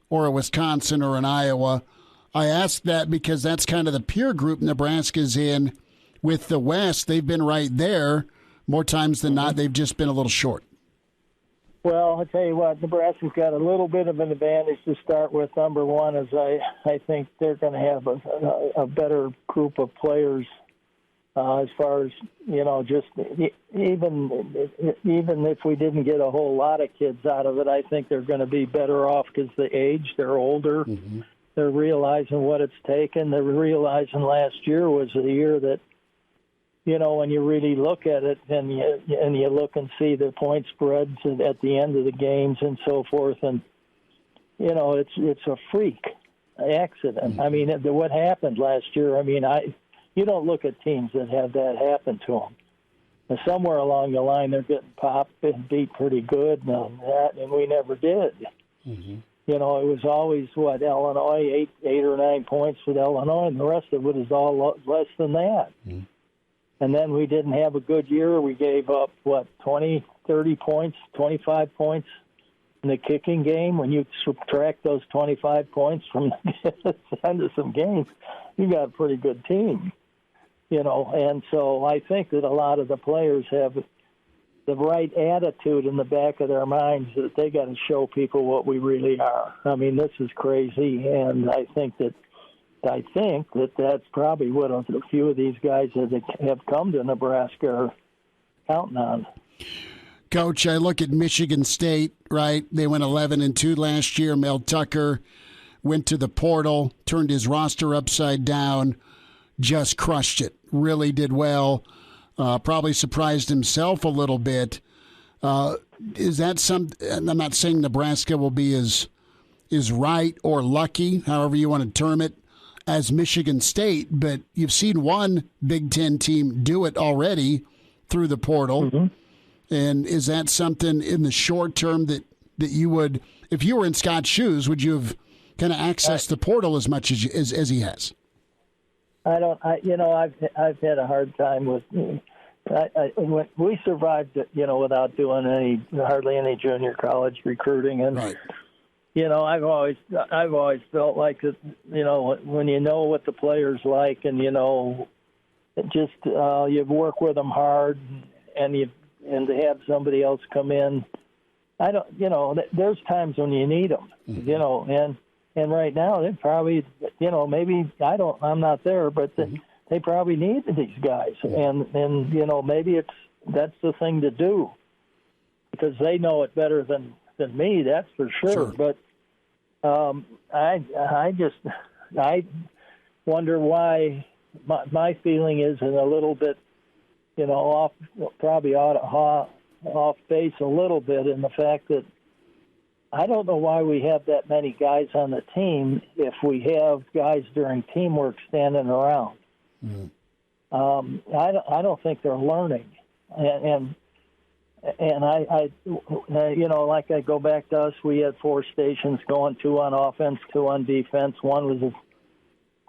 Speaker 2: or a Wisconsin or an Iowa? I ask that because that's kind of the peer group Nebraska's in with the West. They've been right there more times than not. They've just been a little short.
Speaker 11: Well, I'll tell you what, Nebraska's got a little bit of an advantage to start with. Number one is I think they're going to have a better group of players as far as, just even if we didn't get a whole lot of kids out of it, I think they're going to be better off because the age, they're older. They're realizing what it's taken. They're realizing last year was a year that, when you really look at it and you look and see the point spreads at the end of the games and so forth, and it's a freak accident. I mean, what happened last year? I mean, you don't look at teams that have that happen to them. And somewhere along the line, they're getting popped and beat pretty good and we never did. It was always Illinois 8 or 9 points with Illinois, and the rest of it is all less than that. And then we didn't have a good year. We gave up, 20, 30 points, 25 points in the kicking game. When you subtract those 25 points from the end of some games, you got a pretty good team, And so I think that a lot of the players have the right attitude in the back of their minds that they got to show people what we really are. I mean, this is crazy, and I think that that's probably what a few of these guys that have come to Nebraska are counting on.
Speaker 2: Coach, I look at Michigan State, right? They went 11-2 last year. Mel Tucker went to the portal, turned his roster upside down, just crushed it, really did well, probably surprised himself a little bit. Is that I'm not saying Nebraska will be as right or lucky, however you want to term it, as Michigan State, but you've seen one Big Ten team do it already through the portal. And is that something in the short term that you would, if you were in Scott's shoes, would you have kind of accessed the portal as much as he has?
Speaker 11: I've had a hard time with. When we survived, without doing hardly any junior college recruiting, and
Speaker 2: right.
Speaker 11: I've always felt like that. When you know what the players like, and you work with them hard, and to have somebody else come in, there's times when you need them, and right now they probably, maybe I'm not there, but they probably need these guys, and maybe that's the thing to do, because they know it better than me, that's for sure. But I wonder why my feeling is in a little bit, off base a little bit in the fact that I don't know why we have that many guys on the team if we have guys during teamwork standing around. I don't think they're learning, and I like I go back to us, we had 4 stations going, 2 on offense, 2 on defense. One was a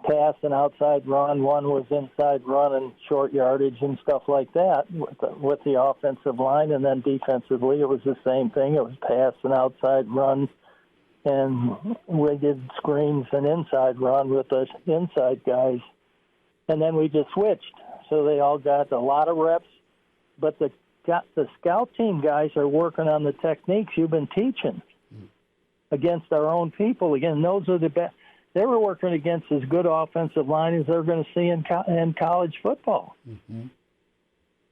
Speaker 11: pass and outside run, one was inside run and short yardage and stuff like that with the offensive line, and then defensively it was the same thing. It was pass and outside run, and we did screens and inside run with the inside guys, and then we just switched. So they all got a lot of reps, but the scout team guys are working on the techniques you've been teaching against our own people. Again, those are the best. They were working against as good offensive line as they're going to see in college football.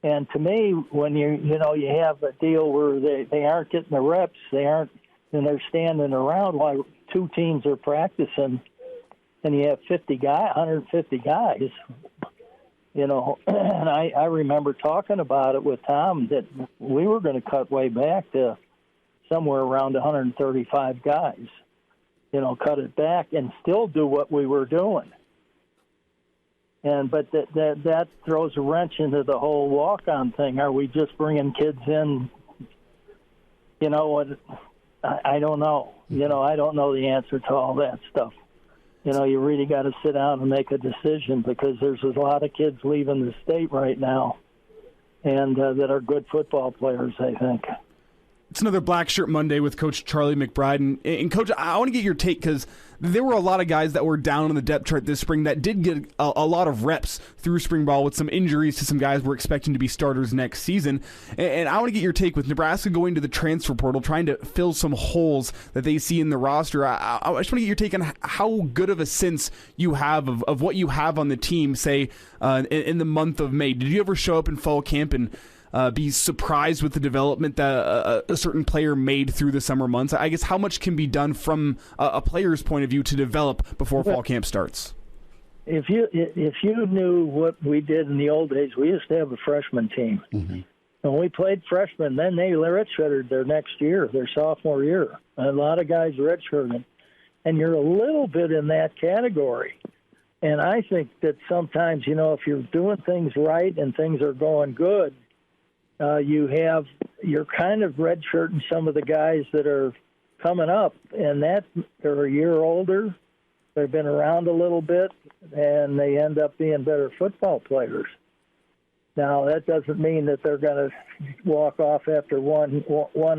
Speaker 11: And to me, when you have a deal where they aren't getting the reps, and they're standing around while 2 teams are practicing, and you have 150 guys. And I remember talking about it with Tom that we were going to cut way back to somewhere around 135 guys. Cut it back and still do what we were doing. But that throws a wrench into the whole walk-on thing. Are we just bringing kids in? You know what? I don't know. I don't know the answer to all that stuff. You really got to sit down and make a decision, because there's a lot of kids leaving the state right now, and that are good football players, I think.
Speaker 4: It's another Black Shirt Monday with Coach Charlie McBride. And Coach, I want to get your take, because there were a lot of guys that were down on the depth chart this spring that did get a lot of reps through spring ball, with some injuries to some guys we're expecting to be starters next season. And I want to get your take with Nebraska going to the transfer portal, trying to fill some holes that they see in the roster. I just want to get your take on how good of a sense you have of what you have on the team, say, in the month of May. Did you ever show up in fall camp and be surprised with the development that a certain player made through the summer months? I guess how much can be done from a player's point of view to develop before fall camp starts?
Speaker 11: If you knew what we did in the old days, we used to have a freshman team. Mm-hmm. And we played freshmen, then they redshirted their next year, their sophomore year. And a lot of guys redshirted. And you're a little bit in that category. And I think that sometimes, if you're doing things right and things are going good, you're kind of redshirting some of the guys that are coming up, and that they're a year older, they've been around a little bit, and they end up being better football players. Now, that doesn't mean that they're going to walk off after one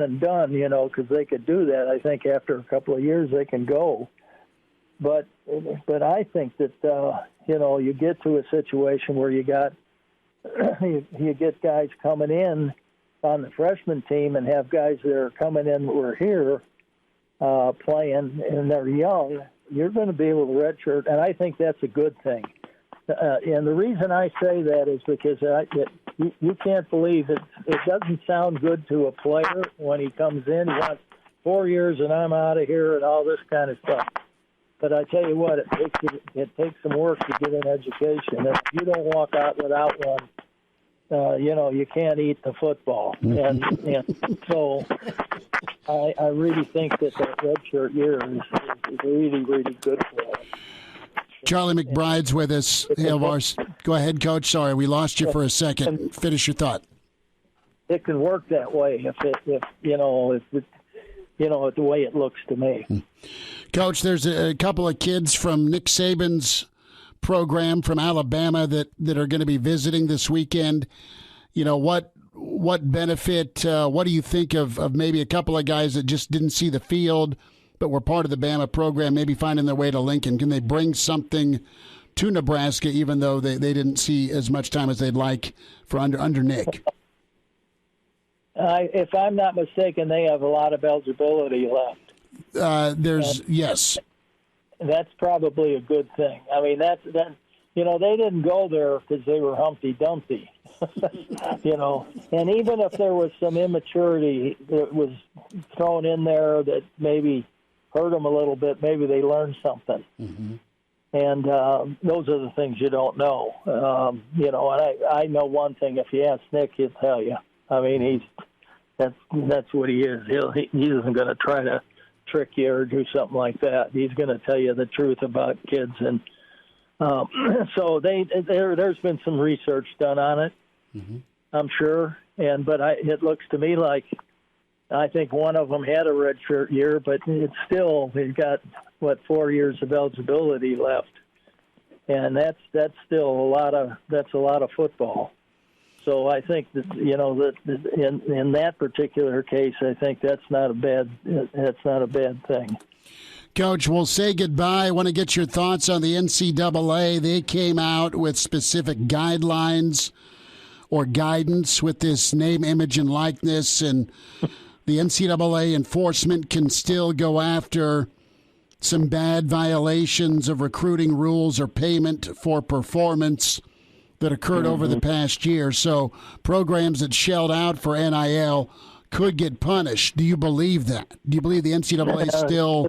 Speaker 11: and done, because they could do that. I think after a couple of years they can go. But I think that, you get to a situation where you get guys coming in on the freshman team and have guys that are coming in who are here playing, and they're young. You're going to be able to redshirt, and I think that's a good thing. And the reason I say that is because you can't believe it. It doesn't sound good to a player when he comes in. He wants 4 years and I'm out of here and all this kind of stuff. But I tell you what, it takes some work to get an education. If you don't walk out without one, you can't eat the football. And so I really think that redshirt year is really, really good for us.
Speaker 2: Charlie McBride's with us. Go ahead, Coach. Sorry, we lost you for a second. Finish your thought.
Speaker 11: It can work that way if the way it looks to me.
Speaker 2: Coach, there's a couple of kids from Nick Saban's program from Alabama that are going to be visiting this weekend. What benefit, what do you think of maybe a couple of guys that just didn't see the field but were part of the Bama program, maybe finding their way to Lincoln? Can they bring something to Nebraska even though they didn't see as much time as they'd like for under Nick?
Speaker 11: If I'm not mistaken, they have a lot of eligibility left.
Speaker 2: Yes.
Speaker 11: That's probably a good thing. I mean, they didn't go there because they were Humpty Dumpty, And even if there was some immaturity that was thrown in there that maybe hurt them a little bit, maybe they learned something. Mm-hmm. And those are the things you don't know. And I know one thing. If you ask Nick, he'll tell you. I mean, that's what he is. He isn't going to try to trick you or do something like that. He's going to tell you the truth about kids. And so there's been some research done on it, mm-hmm. I'm sure. But it looks to me like I think one of them had a redshirt year, but it's still, he's got 4 years of eligibility left, and that's still a lot of football. So I think that that in that particular case, I think that's not a bad thing.
Speaker 2: Coach, we'll say goodbye. I want to get your thoughts on the NCAA. They came out with specific guidelines or guidance with this name, image, and likeness, and the NCAA enforcement can still go after some bad violations of recruiting rules or payment for performance that occurred over the past year. So programs that shelled out for NIL could get punished. Do you believe that? Do you believe the NCAA still?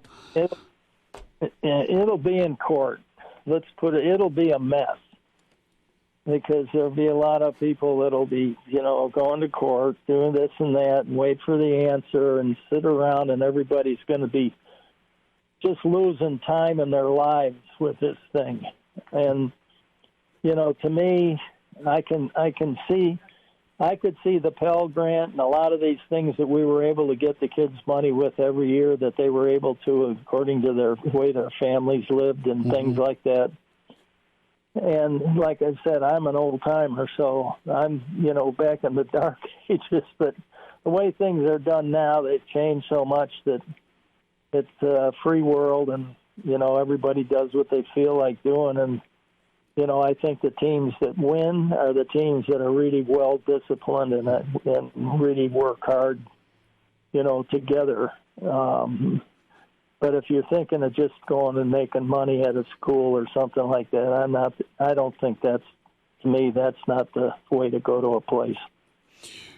Speaker 11: It'll be in court. Let's put it, it'll be a mess because there'll be a lot of people that'll be, going to court, doing this and that, and wait for the answer and sit around, and everybody's going to be just losing time in their lives with this thing. And to me, I could see the Pell Grant and a lot of these things that we were able to get the kids money with every year that they were able to, according to the way their families lived and things like that. And like I said, I'm an old timer, so I'm, back in the dark ages. But the way things are done now, they've changed so much that it's a free world, and, everybody does what they feel like doing. And, I think the teams that win are the teams that are really well disciplined and really work hard, together. But if you're thinking of just going and making money at a school or something like that, I don't think that's not the way to go to a place.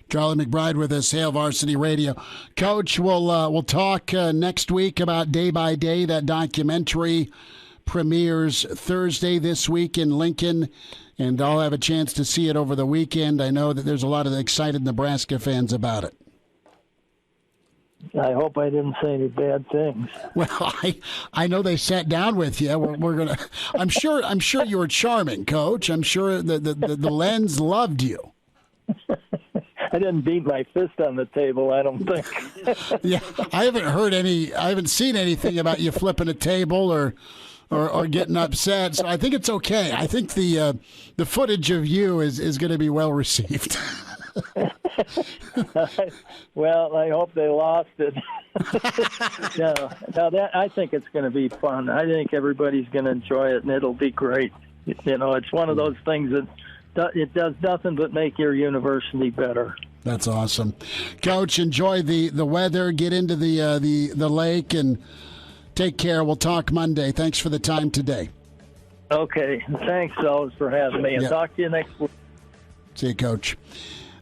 Speaker 2: Charlie McBride with us, Hail Varsity Radio. Coach, we'll talk next week about Day by Day. That documentary premieres Thursday this week in Lincoln, and I'll have a chance to see it over the weekend. I know that there's a lot of excited Nebraska fans about it.
Speaker 11: I hope I didn't say any bad things.
Speaker 2: Well, I know they sat down with you. We're gonna. I'm sure you were charming, Coach. I'm sure the Lens loved you.
Speaker 11: I didn't beat my fist on the table, I don't think.
Speaker 2: Yeah, I haven't seen anything about you flipping a table or getting upset. So I think it's okay. I think the footage of you is going to be well received.
Speaker 11: Well, I hope they lost it. No, I think it's going to be fun. I think everybody's going to enjoy it, and it'll be great. It's one of those things that it does nothing but make your university better.
Speaker 2: That's awesome. Coach, enjoy the weather. Get into the lake and take care. We'll talk Monday. Thanks for the time today.
Speaker 11: Okay. Thanks, fellas, for having me. And talk to you next week.
Speaker 2: See you, Coach.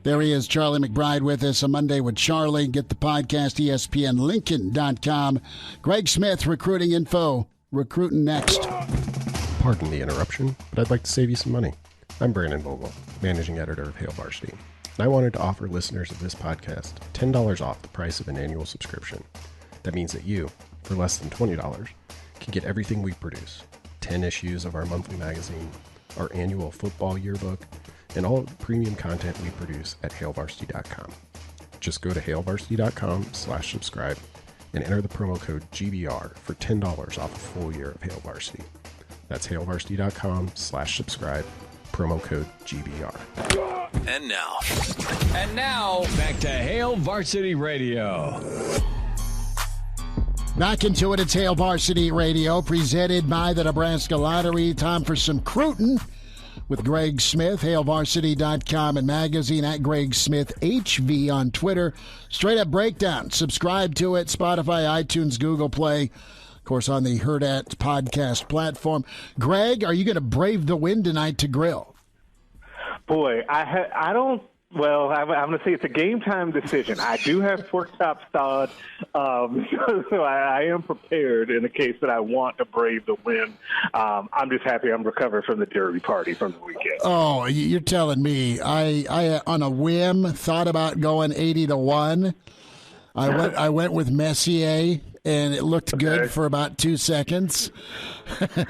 Speaker 2: There he is, Charlie McBride with us, a Monday with Charlie. Get the podcast, ESPNLincoln.com. Greg Smith, recruiting info. Recruiting next.
Speaker 8: Pardon the interruption, but I'd like to save you some money. I'm Brandon Vogel, managing editor of Hail Varsity, and I wanted to offer listeners of this podcast $10 off the price of an annual subscription. That means that you, for less than $20, can get everything we produce, 10 issues of our monthly magazine, our annual football yearbook, and all of the premium content we produce at hailvarsity.com. Just go to hailvarsity.com/subscribe and enter the promo code GBR for $10 off a full year of Hail Varsity. That's hailvarsity.com/subscribe, promo code GBR.
Speaker 1: And now, back to Hail Varsity Radio.
Speaker 2: Back into it, it's Hail Varsity Radio, presented by the Nebraska Lottery. Time for some Cruton with Greg Smith, hailvarsity.com and magazine, at Greg Smith HV on Twitter. Straight up breakdown. Subscribe to it, Spotify, iTunes, Google Play, of course, on the Hurrdat podcast platform. Greg, are you going to brave the wind tonight to grill?
Speaker 12: Boy, I don't. Well, I'm going to say it's a game time decision. I do have pork chops thawed, so I am prepared in the case that I want to brave the wind. I'm just happy I'm recovered from the derby party from the weekend.
Speaker 2: Oh, you're telling me. I on a whim thought about going 80-1. I went with Messier, and it looked good for about 2 seconds.
Speaker 12: So I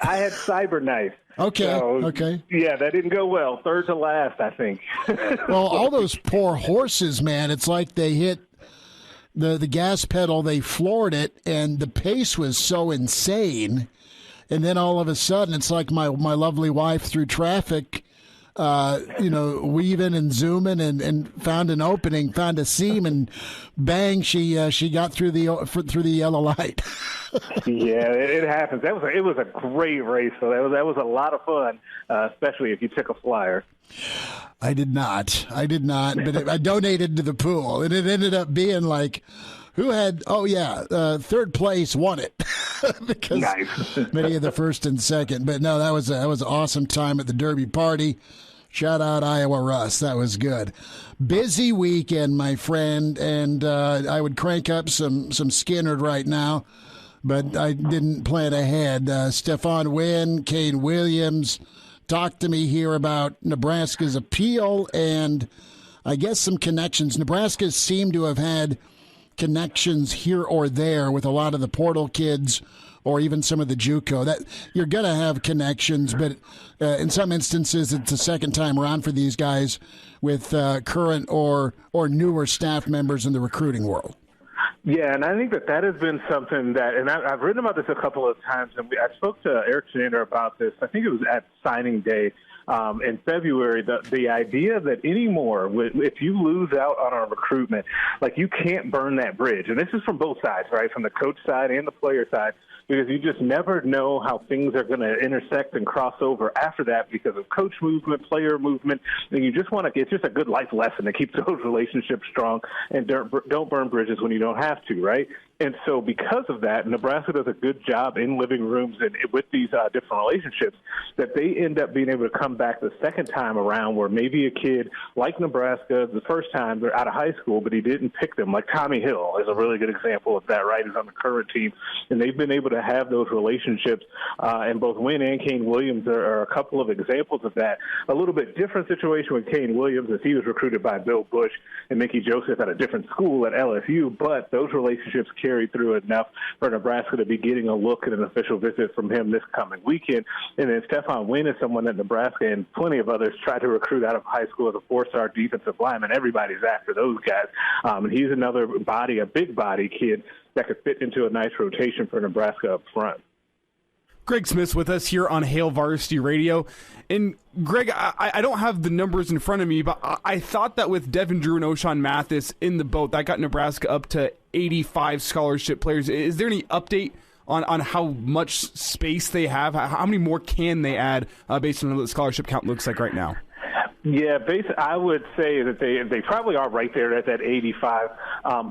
Speaker 12: had Cyberknife.
Speaker 2: Okay.
Speaker 12: Yeah, that didn't go well. Third to last, I think.
Speaker 2: Well, all those poor horses, man. It's like they hit the gas pedal, they floored it, and the pace was so insane. And then all of a sudden, it's like my lovely wife through traffic, weaving and zooming and found an opening, found a seam, and bang, she got through the yellow light.
Speaker 12: Yeah, it happens. It was a great race. So that was a lot of fun, especially if you took a flyer.
Speaker 2: I did not, but I donated to the pool, and it ended up being like, who had? Third place won it because many of the first and second. But no, that was an awesome time at the Derby party. Shout out Iowa Russ, that was good. Busy weekend, my friend, and I would crank up some Skinnerd right now, but I didn't plan ahead. Stefan Wynn, Kane Williams, talked to me here about Nebraska's appeal and I guess some connections. Nebraska seemed to have had connections here or there with a lot of the portal kids or even some of the JUCO. That you're going to have connections, but in some instances it's the second time around for these guys with current or newer staff members in the recruiting world.
Speaker 12: Yeah, and I think that has been something that, and I've written about this a couple of times, and I spoke to Eric Sander about this. I think it was at signing day in February. The idea that anymore, if you lose out on our recruitment, like you can't burn that bridge. And this is from both sides, right, from the coach side and the player side, because you just never know how things are going to intersect and cross over after that because of coach movement, player movement, and you just want to. It's just a good life lesson to keep those relationships strong and don't burn bridges when you don't have to, right? And so because of that, Nebraska does a good job in living rooms and with these different relationships that they end up being able to come back the second time around where maybe a kid like Nebraska, the first time they're out of high school, but he didn't pick them. Like Tommy Hill is a really good example of that, right? He's on the current team, and they've been able to have those relationships, and both Wynn and Kane Williams are a couple of examples of that. A little bit different situation with Kane Williams as he was recruited by Bill Bush and Mickey Joseph at a different school at LSU, but those relationships carried through enough for Nebraska to be getting a look at an official visit from him this coming weekend. And then Stephon Wynn is someone that Nebraska and plenty of others tried to recruit out of high school as a four-star defensive lineman. Everybody's after those guys. And he's another body, a big body kid that could fit into a nice rotation for Nebraska up front.
Speaker 4: Greg Smith's with us here on Hail Varsity Radio. And, Greg, I don't have the numbers in front of me, but I thought that with Devin Drew and O'Shawn Mathis in the boat, that got Nebraska up to 85 scholarship players. Is there any update on how much space they have? How many more can they add based on what the scholarship count looks like right now?
Speaker 12: Yeah, I would say that they probably are right there at that 85.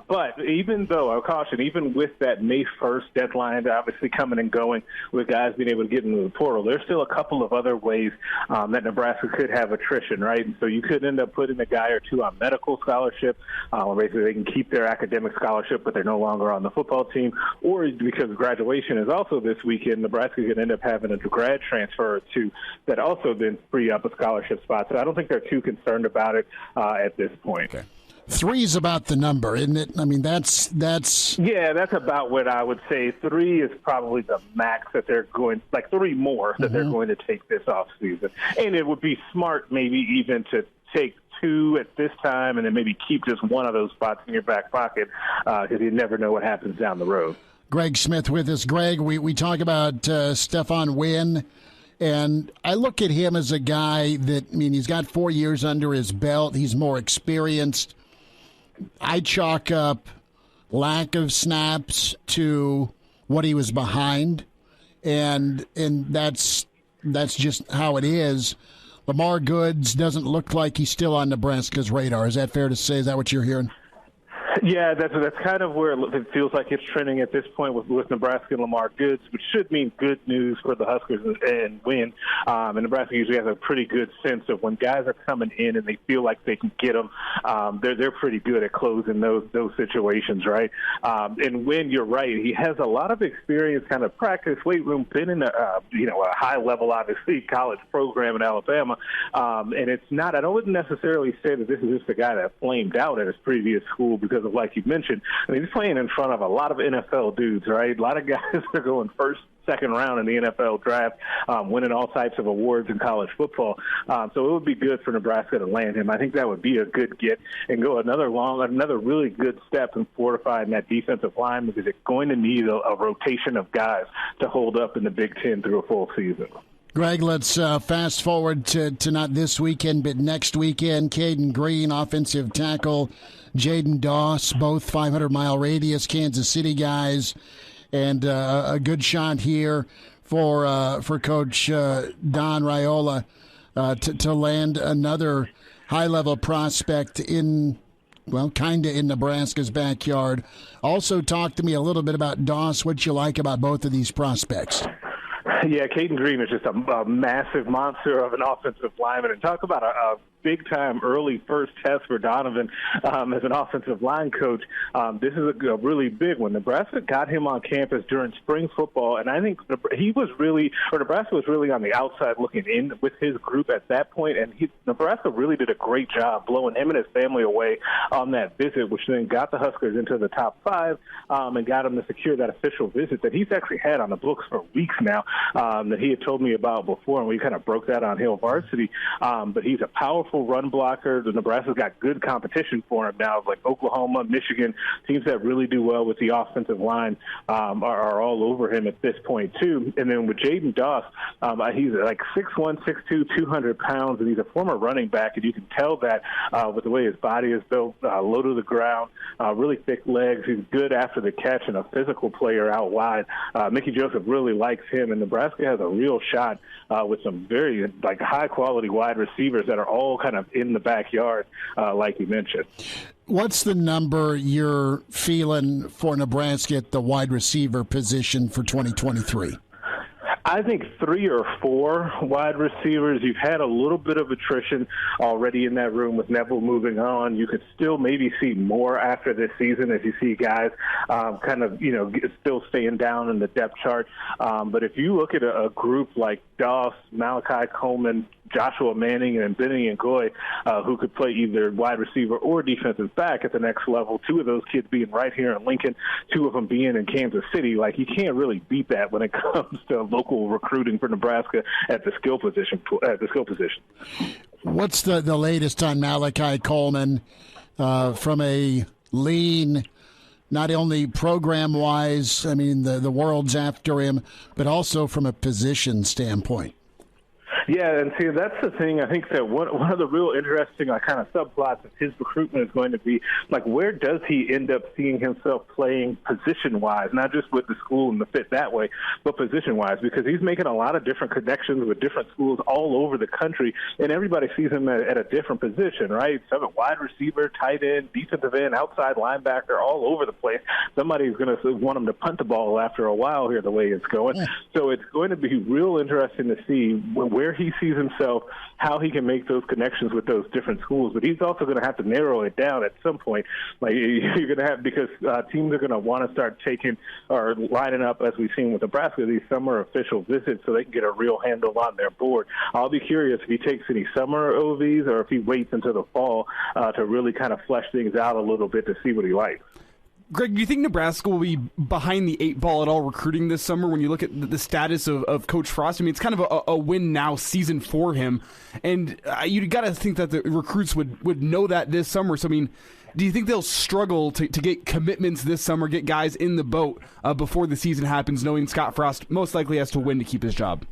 Speaker 12: But even though, I'll caution, even with that May 1st deadline obviously coming and going with guys being able to get into the portal, there's still a couple of other ways that Nebraska could have attrition, right? And so you could end up putting a guy or two on medical scholarship, where basically they can keep their academic scholarship, but they're no longer on the football team. Or because graduation is also this weekend, Nebraska could end up having a grad transfer or two that also then free up a scholarship spot. So I don't think they're too concerned about it at this point. Okay.
Speaker 2: 3's about the number, isn't it? I mean, that's
Speaker 12: yeah, that's about what I would say. 3 is probably the max that they're going, like 3 more that they're going to take this offseason. And it would be smart maybe even to take 2 at this time and then maybe keep just one of those spots in your back pocket because you never know what happens down the road.
Speaker 2: Greg Smith with us. Greg, we talk about Stephon Wynn. And I look at him as a guy that, I mean, he's got 4 years under his belt. He's more experienced. I chalk up lack of snaps to what he was behind, and that's just how it is. Lamar Goods doesn't look like he's still on Nebraska's radar. Is that fair to say? Is that what you're hearing?
Speaker 12: Yeah, that's kind of where it feels like it's trending at this point with Nebraska and Lamar Goods, which should mean good news for the Huskers and Wynn. And Nebraska usually has a pretty good sense of when guys are coming in and they feel like they can get them. They're pretty good at closing those situations, right? And Wynn, you're right, he has a lot of experience, kind of practice, weight room, been in a high level, obviously, college program in Alabama. And it's not. I wouldn't necessarily say that this is just a guy that flamed out at his previous school because of, like you mentioned, I mean, he's playing in front of a lot of NFL dudes, right? A lot of guys that are going first, second round in the NFL draft, winning all types of awards in college football. So it would be good for Nebraska to land him. I think that would be a good get and go another really good step in fortifying that defensive line because it's going to need a rotation of guys to hold up in the Big Ten through a full season.
Speaker 2: Greg, let's fast forward to not this weekend, but next weekend. Kaden Green, offensive tackle, Jaden Doss, both 500-mile radius Kansas City guys, and a good shot here for Coach Don Raiola to land another high-level prospect in Nebraska's backyard. Also, talk to me a little bit about Doss, what you like about both of these prospects.
Speaker 12: Yeah, Kaden Green is just a massive monster of an offensive lineman. And talk about a big-time early first test for Donovan as an offensive line coach. This is a really big one. Nebraska got him on campus during spring football, and I think Nebraska was really on the outside looking in with his group at that point, and Nebraska really did a great job blowing him and his family away on that visit, which then got the Huskers into the top 5 and got him to secure that official visit that he's actually had on the books for weeks now that he had told me about before, and we kind of broke that on Hail Varsity. But he's a powerful run blocker. The Nebraska's got good competition for him now, like Oklahoma, Michigan, teams that really do well with the offensive line are all over him at this point, too. And then with Jaden Doss, he's like 6'1", 6'2", 200 pounds, and he's a former running back, and you can tell that with the way his body is built, low to the ground, really thick legs. He's good after the catch and a physical player out wide. Mickey Joseph really likes him, and Nebraska has a real shot with some very high-quality wide receivers that are all kind of in the backyard, like you mentioned.
Speaker 2: What's the number you're feeling for Nebraska at the wide receiver position for 2023?
Speaker 12: I think 3 or 4 wide receivers. You've had a little bit of attrition already in that room with Neville moving on. You could still maybe see more after this season as you see guys still staying down in the depth chart. But if you look at a group like Doss, Malachi Coleman, Joshua Manning, and Benny and Goy, who could play either wide receiver or defensive back at the next level, 2 of those kids being right here in Lincoln, 2 of them being in Kansas City, you can't really beat that when it comes to local recruiting for Nebraska at the skill position.
Speaker 2: What's the latest on Malachi Coleman from a lean, not only program-wise, I mean, the world's after him, but also from a position standpoint?
Speaker 12: Yeah, and see, that's the thing. I think that one of the real interesting kind of subplots of his recruitment is going to be, where does he end up seeing himself playing position-wise, not just with the school and the fit that way, but position-wise, because he's making a lot of different connections with different schools all over the country, and everybody sees him at a different position, right? So wide receiver, tight end, defensive end, outside linebacker, all over the place. Somebody's going to want him to punt the ball after a while here, the way it's going. Yeah. So it's going to be real interesting to see where he sees himself, how he can make those connections with those different schools. But he's also going to have to narrow it down at some point. You're going to have, because teams are going to want to start taking or lining up, as we've seen with Nebraska, these summer official visits so they can get a real handle on their board. I'll be curious if he takes any summer OVs or if he waits until the fall to really kind of flesh things out a little bit to see what he likes.
Speaker 4: Greg, do you think Nebraska will be behind the 8 ball at all recruiting this summer when you look at the status of Coach Frost? I mean, it's kind of a win-now season for him, and you got to think that the recruits would know that this summer. So, I mean, do you think they'll struggle to get commitments this summer, get guys in the boat before the season happens, knowing Scott Frost most likely has to win to keep his job?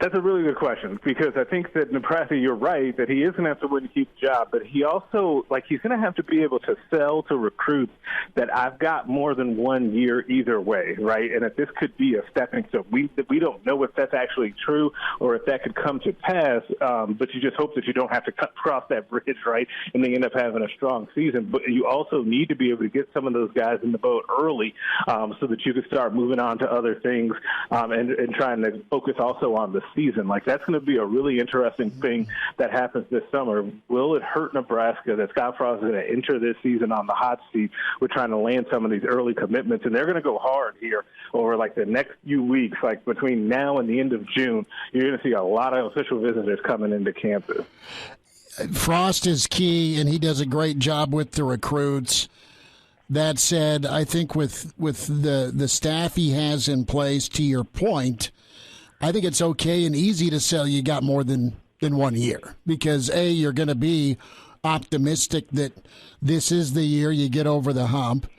Speaker 12: That's a really good question, because I think that Nebraska, you're right, that he is going to have to win to keep the job, but he also, he's going to have to be able to sell to recruits that I've got more than 1 year either way, right? And that this could be a stepping stone. We don't know if that's actually true or if that could come to pass, but you just hope that you don't have to cross that bridge, right? And they end up having a strong season. But you also need to be able to get some of those guys in the boat early so that you can start moving on to other things and trying to focus also on the season. That's going to be a really interesting thing that happens this summer. Will it hurt Nebraska that Scott Frost is going to enter this season on the hot seat with trying to land some of these early commitments? And they're going to go hard here over the next few weeks, between now and the end of June. You're going to see a lot of official visitors coming into campus.
Speaker 2: Frost is key, and he does a great job with the recruits. That said, I think with the staff he has in place, to your point, I think it's okay and easy to sell you got more than 1 year, because you're going to be optimistic that this is the year you get over the hump.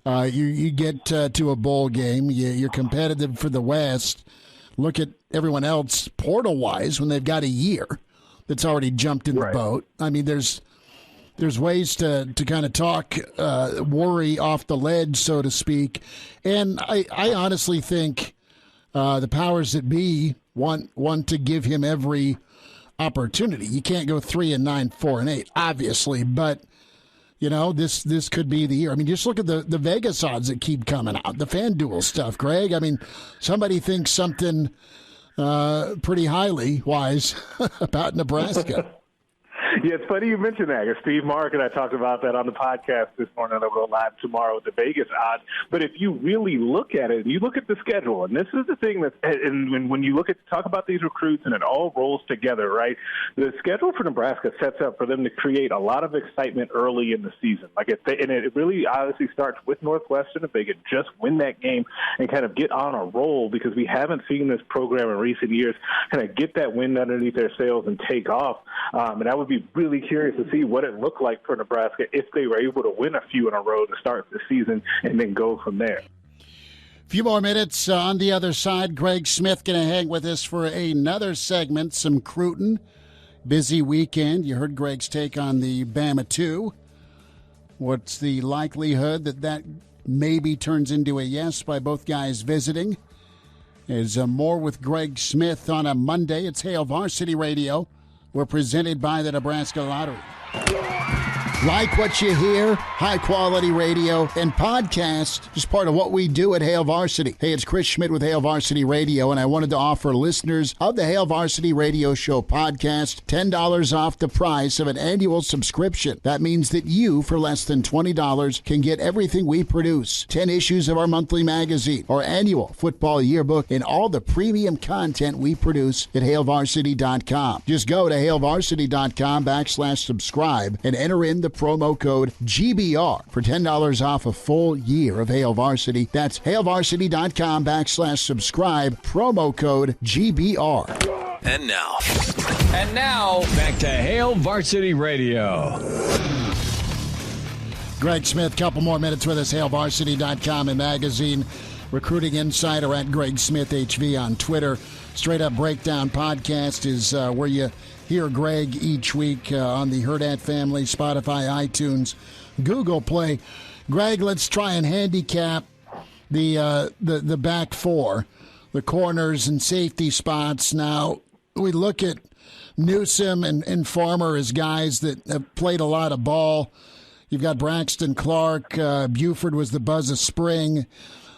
Speaker 2: You get to a bowl game. You're competitive for the West. Look at everyone else portal-wise when they've got a year that's already jumped in the boat. I mean, there's ways to kind of talk worry off the ledge, so to speak. And I honestly think the powers that be want to give him every opportunity. You can't go 3-9, 4-8, obviously, but this could be the year. I mean, just look at the Vegas odds that keep coming out, the FanDuel stuff, Greg. I mean, somebody thinks something pretty highly wise about Nebraska.
Speaker 12: Yeah, it's funny you mentioned that. Steve Mark and I talked about that on the podcast this morning. I'll go live tomorrow with the Vegas odds. But if you really look at it, you look at the schedule, and this is the thing that, and when you talk about these recruits and it all rolls together, right? The schedule for Nebraska sets up for them to create a lot of excitement early in the season. And it really obviously starts with Northwestern if they could just win that game and kind of get on a roll, because we haven't seen this program in recent years kind of get that wind underneath their sails and take off. And I would be really curious to see what it looked like for Nebraska if they were able to win a few in a row to start the season and then go from there.
Speaker 2: A few more minutes on the other side. Greg Smith going to hang with us for another segment, some Cruton. Busy weekend. You heard Greg's take on the Bama 2. What's the likelihood that maybe turns into a yes by both guys visiting? There's more with Greg Smith on a Monday. It's Hail Varsity Radio. We're presented by the Nebraska Lottery. Like what you hear, high-quality radio and podcast is part of what we do at Hail Varsity. Hey, it's Chris Schmidt with Hail Varsity Radio, and I wanted to offer listeners of the Hail Varsity Radio Show podcast $10 off the price of an annual subscription. That means that you, for less than $20, can get everything we produce. 10 issues of our monthly magazine, our annual football yearbook, and all the premium content we produce at HailVarsity.com. Just go to HailVarsity.com/subscribe and enter in the promo code GBR for $10 off a full year of Hail Varsity. That's HailVarsity.com/subscribe, promo code GBR.
Speaker 1: And now, back to Hail Varsity Radio.
Speaker 2: Greg Smith, couple more minutes with us, HailVarsity.com and magazine. Recruiting Insider at Greg Smith HV on Twitter. Straight Up Breakdown podcast is where you hear Greg each week on the Hurrdat family, Spotify, iTunes, Google Play. Greg, let's try and handicap the back four, the corners and safety spots. Now, we look at Newsome and Farmer as guys that have played a lot of ball. You've got Braxton Clark. Buford was the buzz of spring.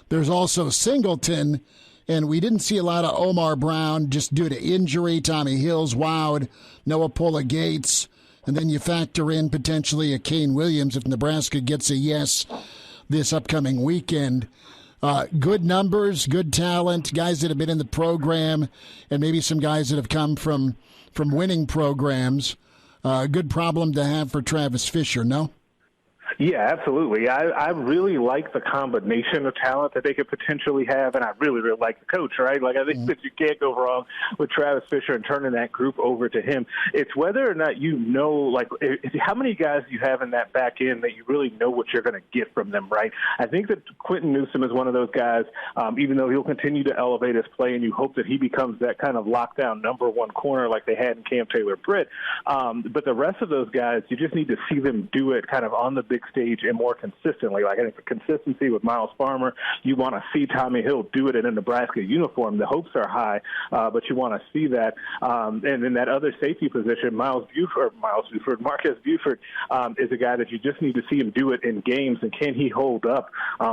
Speaker 2: There's also Singleton, and we didn't see a lot of Omar Brown just due to injury. Tommy Hills wowed, Noah Pulla-Gates, and then you factor in potentially a Kane Williams if Nebraska gets a yes this upcoming weekend. Good numbers, good talent, guys that have been in the program, and maybe some guys that have come from winning programs. Good problem to have for Travis Fisher, no?
Speaker 12: Yeah, absolutely. I really like the combination of talent that they could potentially have, and I really, really like the coach, right? Like, I think that you can't go wrong with Travis Fisher and turning that group over to him. It's whether or not you know, like, how many guys you have in that back end that you really know what you're going to get from them, right? I think that Quentin Newsome is one of those guys, even though he'll continue to elevate his play, and you hope that he becomes that kind of lockdown number one corner like they had in Cam Taylor-Britt. But the rest of those guys, you just need to see them do it kind of on the big stage and more consistently. Like, I think the consistency with Miles Farmer, you want to see Tommy Hill do it in a Nebraska uniform. The hopes are high, but you want to see that. And in that other safety position, Marquez Buford is a guy that you just need to see him do it in games, and can he hold up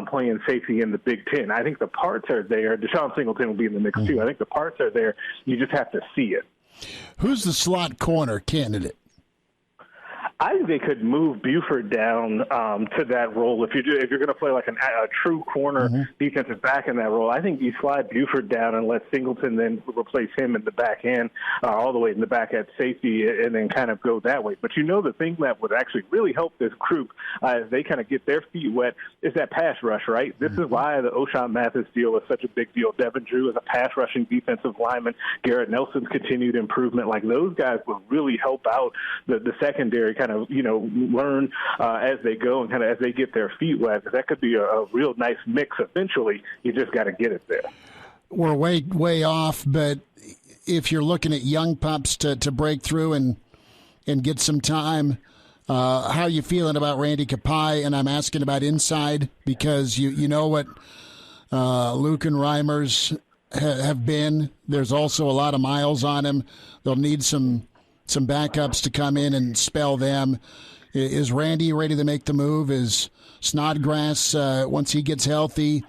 Speaker 12: playing safety in the Big Ten? I think the parts are there. Deshaun Singleton will be in the mix too. I think the parts are there. You just have to see it.
Speaker 2: Who's the slot corner candidate?
Speaker 12: I think they could move Buford down to that role. If you're going to play like a true corner defensive back in that role, I think you slide Buford down and let Singleton then replace him in the back end, all the way in the back at safety, and then kind of go that way. But the thing that would actually really help this group as they kind of get their feet wet is that pass rush, right? This is why the O'Shawn Mathis deal is such a big deal. Devin Drew is a pass rushing defensive lineman. Garrett Nelson's continued improvement. Like, those guys will really help out the secondary kind of, learn as they go and kind of as they get their feet wet. That could be a real nice mix eventually. You just got to get it there.
Speaker 2: We're way off, but if you're looking at young pups to break through and get some time, how are you feeling about Randy Kapai? And I'm asking about inside because you know what Luke and Reimers have been. There's also a lot of miles on him. They'll need some backups to come in and spell them. Is Randy ready to make the move? Is Snodgrass, once he gets healthy,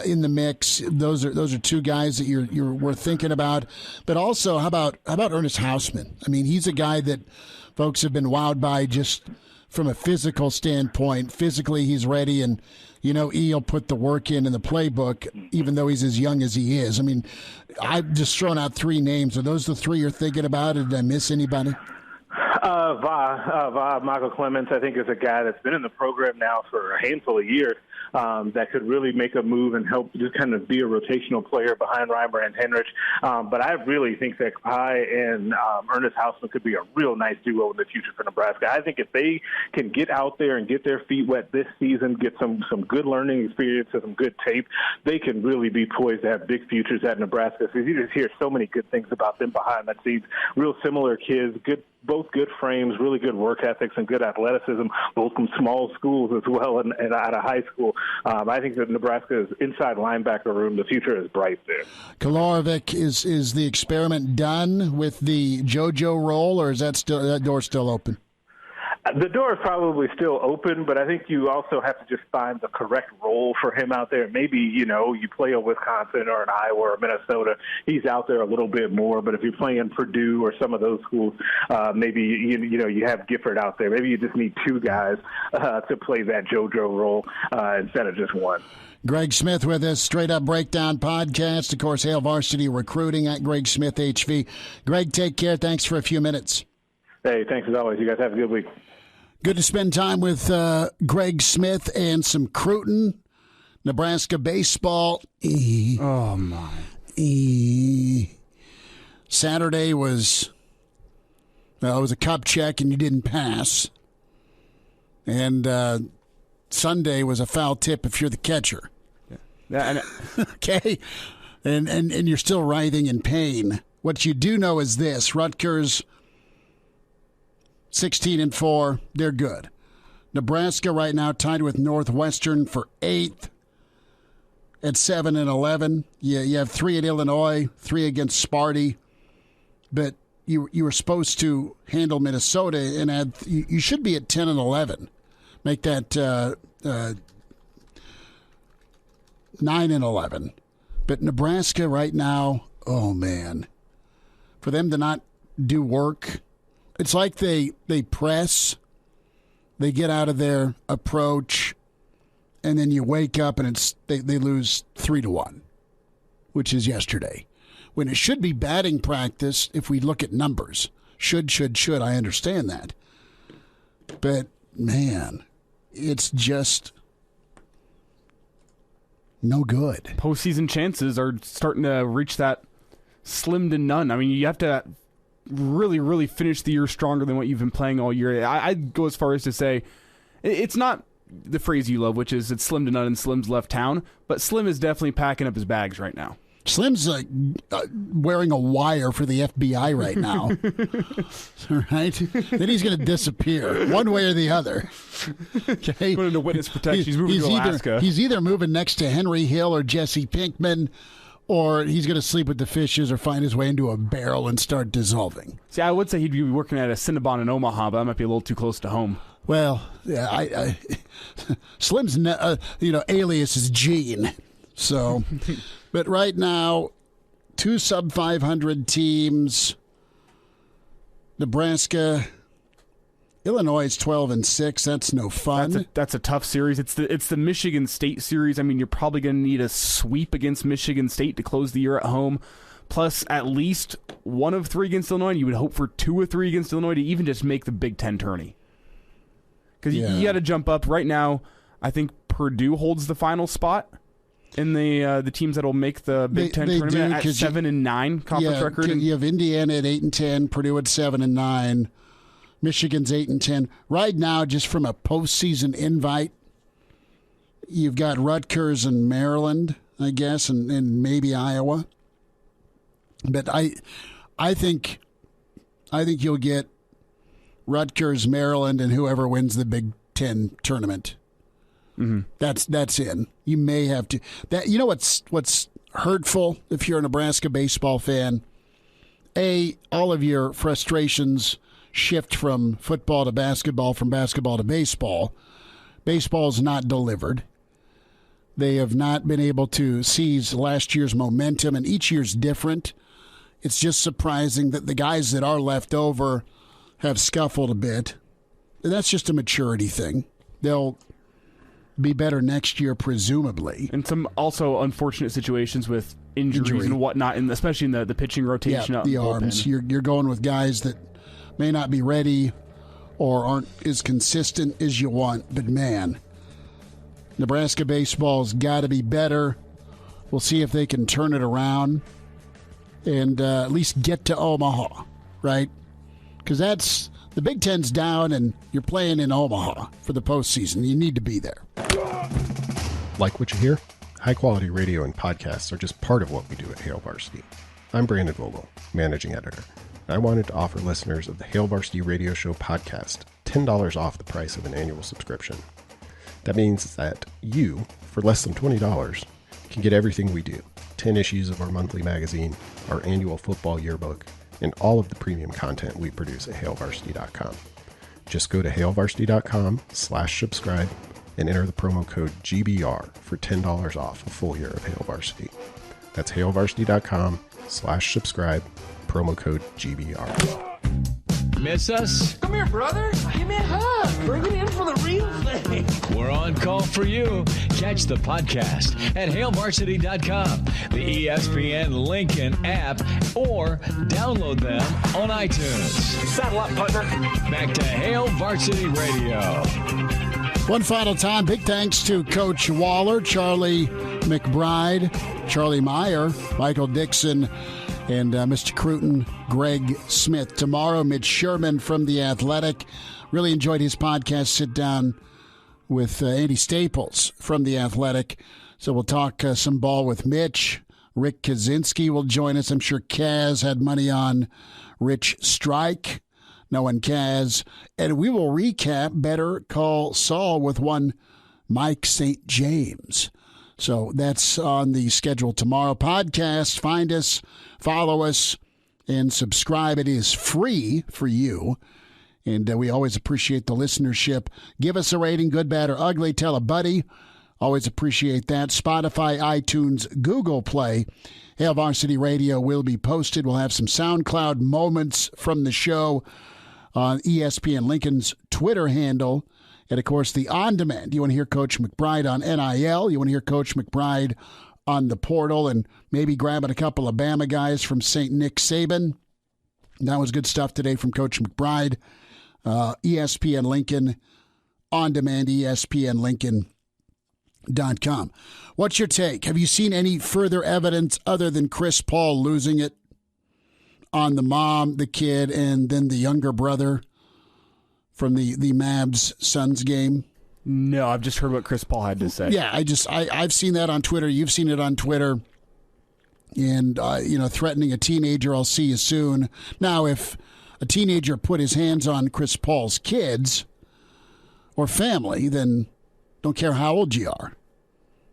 Speaker 2: in the mix? Those are two guys that we're thinking about. But also, how about Ernest Hausman? I mean, he's a guy that folks have been wowed by just from a physical standpoint. Physically, he's ready, and he'll put the work in the playbook, even though he's as young as he is. I mean, I've just thrown out 3 names. Are those the 3 you're thinking about? Did I miss anybody?
Speaker 12: Michael Clements, I think, is a guy that's been in the program now for a handful of years that could really make a move and help just kind of be a rotational player behind Reimer and Henrich. But I really think that Kai and Ernest Hausman could be a real nice duo in the future for Nebraska. I think if they can get out there and get their feet wet this season, get some good learning experience and some good tape, they can really be poised to have big futures at Nebraska. So you just hear so many good things about them behind the scenes. Real similar kids, both good frames, really good work ethics, and good athleticism, both from small schools as well and out of high school. I think that Nebraska's inside linebacker room, the future is bright there.
Speaker 2: Kolarovic, is the experiment done with the JoJo role, or is that door still open?
Speaker 12: The door is probably still open, but I think you also have to just find the correct role for him out there. Maybe, you play a Wisconsin or an Iowa or Minnesota, he's out there a little bit more. But if you're playing Purdue or some of those schools, maybe, you have Gifford out there. Maybe you just need 2 guys to play that JoJo role instead of just 1.
Speaker 2: Greg Smith with us, Straight Up Breakdown podcast. Of course, Hail Varsity Recruiting at Greg Smith HV. Greg, take care. Thanks for a few minutes.
Speaker 12: Hey, thanks as always. You guys have a good week.
Speaker 2: Good to spend time with Greg Smith and some Cruton. Nebraska baseball.
Speaker 4: Oh, my.
Speaker 2: Saturday was it was a cup check, and you didn't pass. And Sunday was a foul tip if you're the catcher.
Speaker 4: Yeah.
Speaker 2: Okay? And you're still writhing in pain. What you do know is this. Rutgers 16-4, they're good. Nebraska right now tied with Northwestern for 8th at 7-11. You have 3 at Illinois, 3 against Sparty, but you were supposed to handle Minnesota and you should be at 10-11. Make that 9-11. But Nebraska right now, oh man, for them to not do work. It's like they press, they get out of their approach, and then you wake up and they lose 3-1, which is yesterday. When it should be batting practice if we look at numbers. Should, I understand that. But, man, it's just no good.
Speaker 4: Postseason chances are starting to reach that slim to none. I mean, you have to really, really finish the year stronger than what you've been playing all year. I'd go as far as to say it's not the phrase you love, which is it's slim to none and Slim's left town, but Slim is definitely packing up his bags right now.
Speaker 2: Slim's wearing a wire for the FBI right now. All right? Then he's going to disappear one way or the other. Okay?
Speaker 4: Going into witness protection. He's moving to Alaska.
Speaker 2: He's either moving next to Henry Hill or Jesse Pinkman, or he's going to sleep with the fishes or find his way into a barrel and start dissolving.
Speaker 4: See, I would say he'd be working at a Cinnabon in Omaha, but that might be a little too close to home.
Speaker 2: Well, yeah, Slim's alias is Gene. So, but right now, 2 sub-500 teams. Nebraska, Illinois is 12-6. That's no fun.
Speaker 4: That's a tough series. It's the Michigan State series. I mean, you're probably going to need a sweep against Michigan State to close the year at home, plus at least 1 of 3 against Illinois. You would hope for 2 of 3 against Illinois to even just make the Big Ten tourney. Because you got to jump up right now. I think Purdue holds the final spot in the teams that will make the Big Ten tournament at 7-9 conference record.
Speaker 2: You have Indiana at 8-10, Purdue at 7-9. Michigan's 8-10. Right now, just from a postseason invite, you've got Rutgers and Maryland, I guess, and maybe Iowa. But I think you'll get Rutgers, Maryland, and whoever wins the Big Ten tournament.
Speaker 4: Mm-hmm.
Speaker 2: That's in. You may have to. You know what's hurtful if you're a Nebraska baseball fan? All of your frustrations shift from football to basketball, from basketball to baseball. Baseball's not delivered. They have not been able to seize last year's momentum, and each year's different. It's just surprising that the guys that are left over have scuffled a bit. That's just a maturity thing. They'll be better next year, presumably.
Speaker 4: And some also unfortunate situations with injuries and whatnot, and especially in the pitching rotation.
Speaker 2: Yeah, the arms. You're going with guys that may not be ready or aren't as consistent as you want. But, man, Nebraska baseball's got to be better. We'll see if they can turn it around and at least get to Omaha, right? Because that's the Big Ten's down, and you're playing in Omaha for the postseason. You need to be there.
Speaker 8: Like what you hear? High-quality radio and podcasts are just part of what we do at Hail Varsity. I'm Brandon Vogel, managing editor. I wanted to offer listeners of the Hail Varsity Radio Show podcast $10 off the price of an annual subscription. That means that you, for less than $20, can get everything we do. 10 issues of our monthly magazine, our annual football yearbook, and all of the premium content we produce at hailvarsity.com. Just go to hailvarsity.com/subscribe and enter the promo code GBR for $10 off a full year of Hail Varsity. That's hailvarsity.com/subscribe, promo code GBR.
Speaker 1: Miss us?
Speaker 9: Come here, brother. Give me a hug. Bring it in for the real thing.
Speaker 1: We're on call for you. Catch the podcast at hailvarsity.com, the ESPN Lincoln app, or download them on iTunes.
Speaker 9: Saddle up, partner.
Speaker 1: Back to Hail Varsity Radio.
Speaker 2: One final time, big thanks to Coach Waller, Charlie McBride, Charlie Meyer, Michael Dixon, and Mr. Cruton, Greg Smith. Tomorrow, Mitch Sherman from The Athletic. Really enjoyed his podcast, Sit Down with Andy Staples from The Athletic. So we'll talk some ball with Mitch. Rick Kaczynski will join us. I'm sure Kaz had money on Rich Strike, knowing Kaz. And we will recap Better Call Saul with one Mike St. James. So that's on the schedule tomorrow. Podcast, find us, follow us, and subscribe. It is free for you. And we always appreciate the listenership. Give us a rating, good, bad, or ugly. Tell a buddy. Always appreciate that. Spotify, iTunes, Google Play. Hail Varsity Radio will be posted. We'll have some SoundCloud moments from the show on ESPN Lincoln's Twitter handle. And, of course, the on-demand. You want to hear Coach McBride on NIL. You want to hear Coach McBride on the portal and maybe grabbing a couple of Bama guys from St. Nick Saban. That was good stuff today from Coach McBride. ESPN Lincoln, on-demand, ESPNLincoln.com. What's your take? Have you seen any further evidence other than Chris Paul losing it on the mom, the kid, and then the younger brother from the Mavs Suns game?
Speaker 4: No, I've just heard what Chris Paul had to say.
Speaker 2: Yeah, I've seen that on Twitter. You've seen it on Twitter. And, threatening a teenager, I'll see you soon. Now, if a teenager put his hands on Chris Paul's kids or family, then don't care how old you are.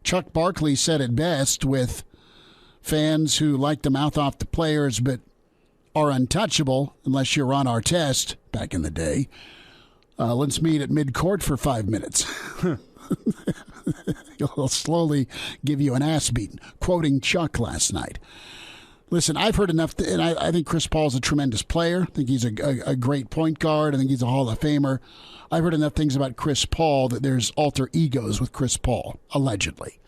Speaker 2: Chuck Barkley said it best with fans who like to mouth off the players but are untouchable unless you're on our test back in the day. Let's meet at midcourt for 5 minutes. He'll slowly give you an ass beating, quoting Chuck last night. Listen, I've heard enough, and I think Chris Paul's a tremendous player. I think he's a great point guard. I think he's a Hall of Famer. I've heard enough things about Chris Paul that there's alter egos with Chris Paul, allegedly.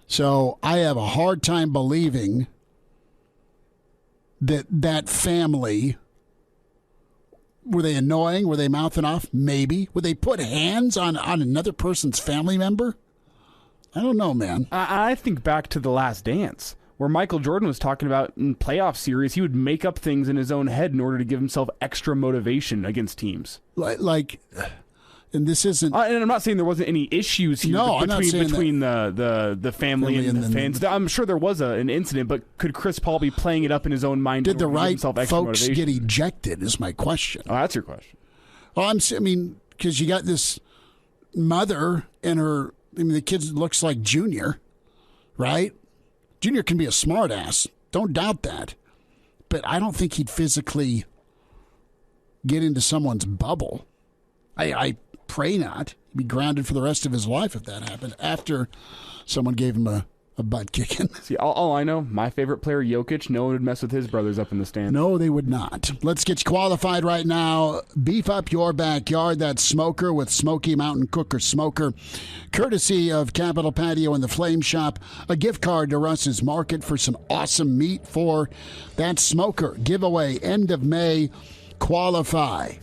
Speaker 2: So I have a hard time believing that family, were they annoying? Were they mouthing off? Maybe. Would they put hands on another person's family member? I don't know, man.
Speaker 4: I think back to The Last Dance, where Michael Jordan was talking about in playoff series, he would make up things in his own head in order to give himself extra motivation against teams.
Speaker 2: Like and this isn't...
Speaker 4: and I'm not saying there wasn't any issues here between the family and the fans. I'm sure there was an incident, but could Chris Paul be playing it up in his own mind?
Speaker 2: Did the right
Speaker 4: folks
Speaker 2: motivation? Get ejected is my question.
Speaker 4: Oh, that's your question.
Speaker 2: Well, because you got this mother and her... the kid looks like Junior, right? Junior can be a smart ass. Don't doubt that. But I don't think he'd physically get into someone's bubble. I pray not. He'd be grounded for the rest of his life if that happened, after someone gave him a of butt kicking.
Speaker 4: See, all I know, my favorite player, Jokic, no one would mess with his brothers up in the stand.
Speaker 2: No, they would not. Let's get you qualified right now. Beef up your backyard. That's Smoker with Smoky Mountain Cooker Smoker. Courtesy of Capitol Patio and the Flame Shop. A gift card to Russ's Market for some awesome meat for that Smoker. Giveaway end of May. Qualify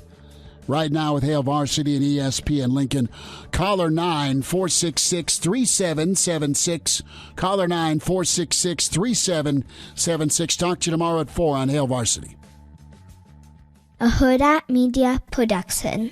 Speaker 2: right now with Hail Varsity and ESPN Lincoln. Caller 9-466-3776. Caller 9-466-3776. Talk to you tomorrow at 4 on Hail Varsity.
Speaker 13: A Hurrdat Media Production.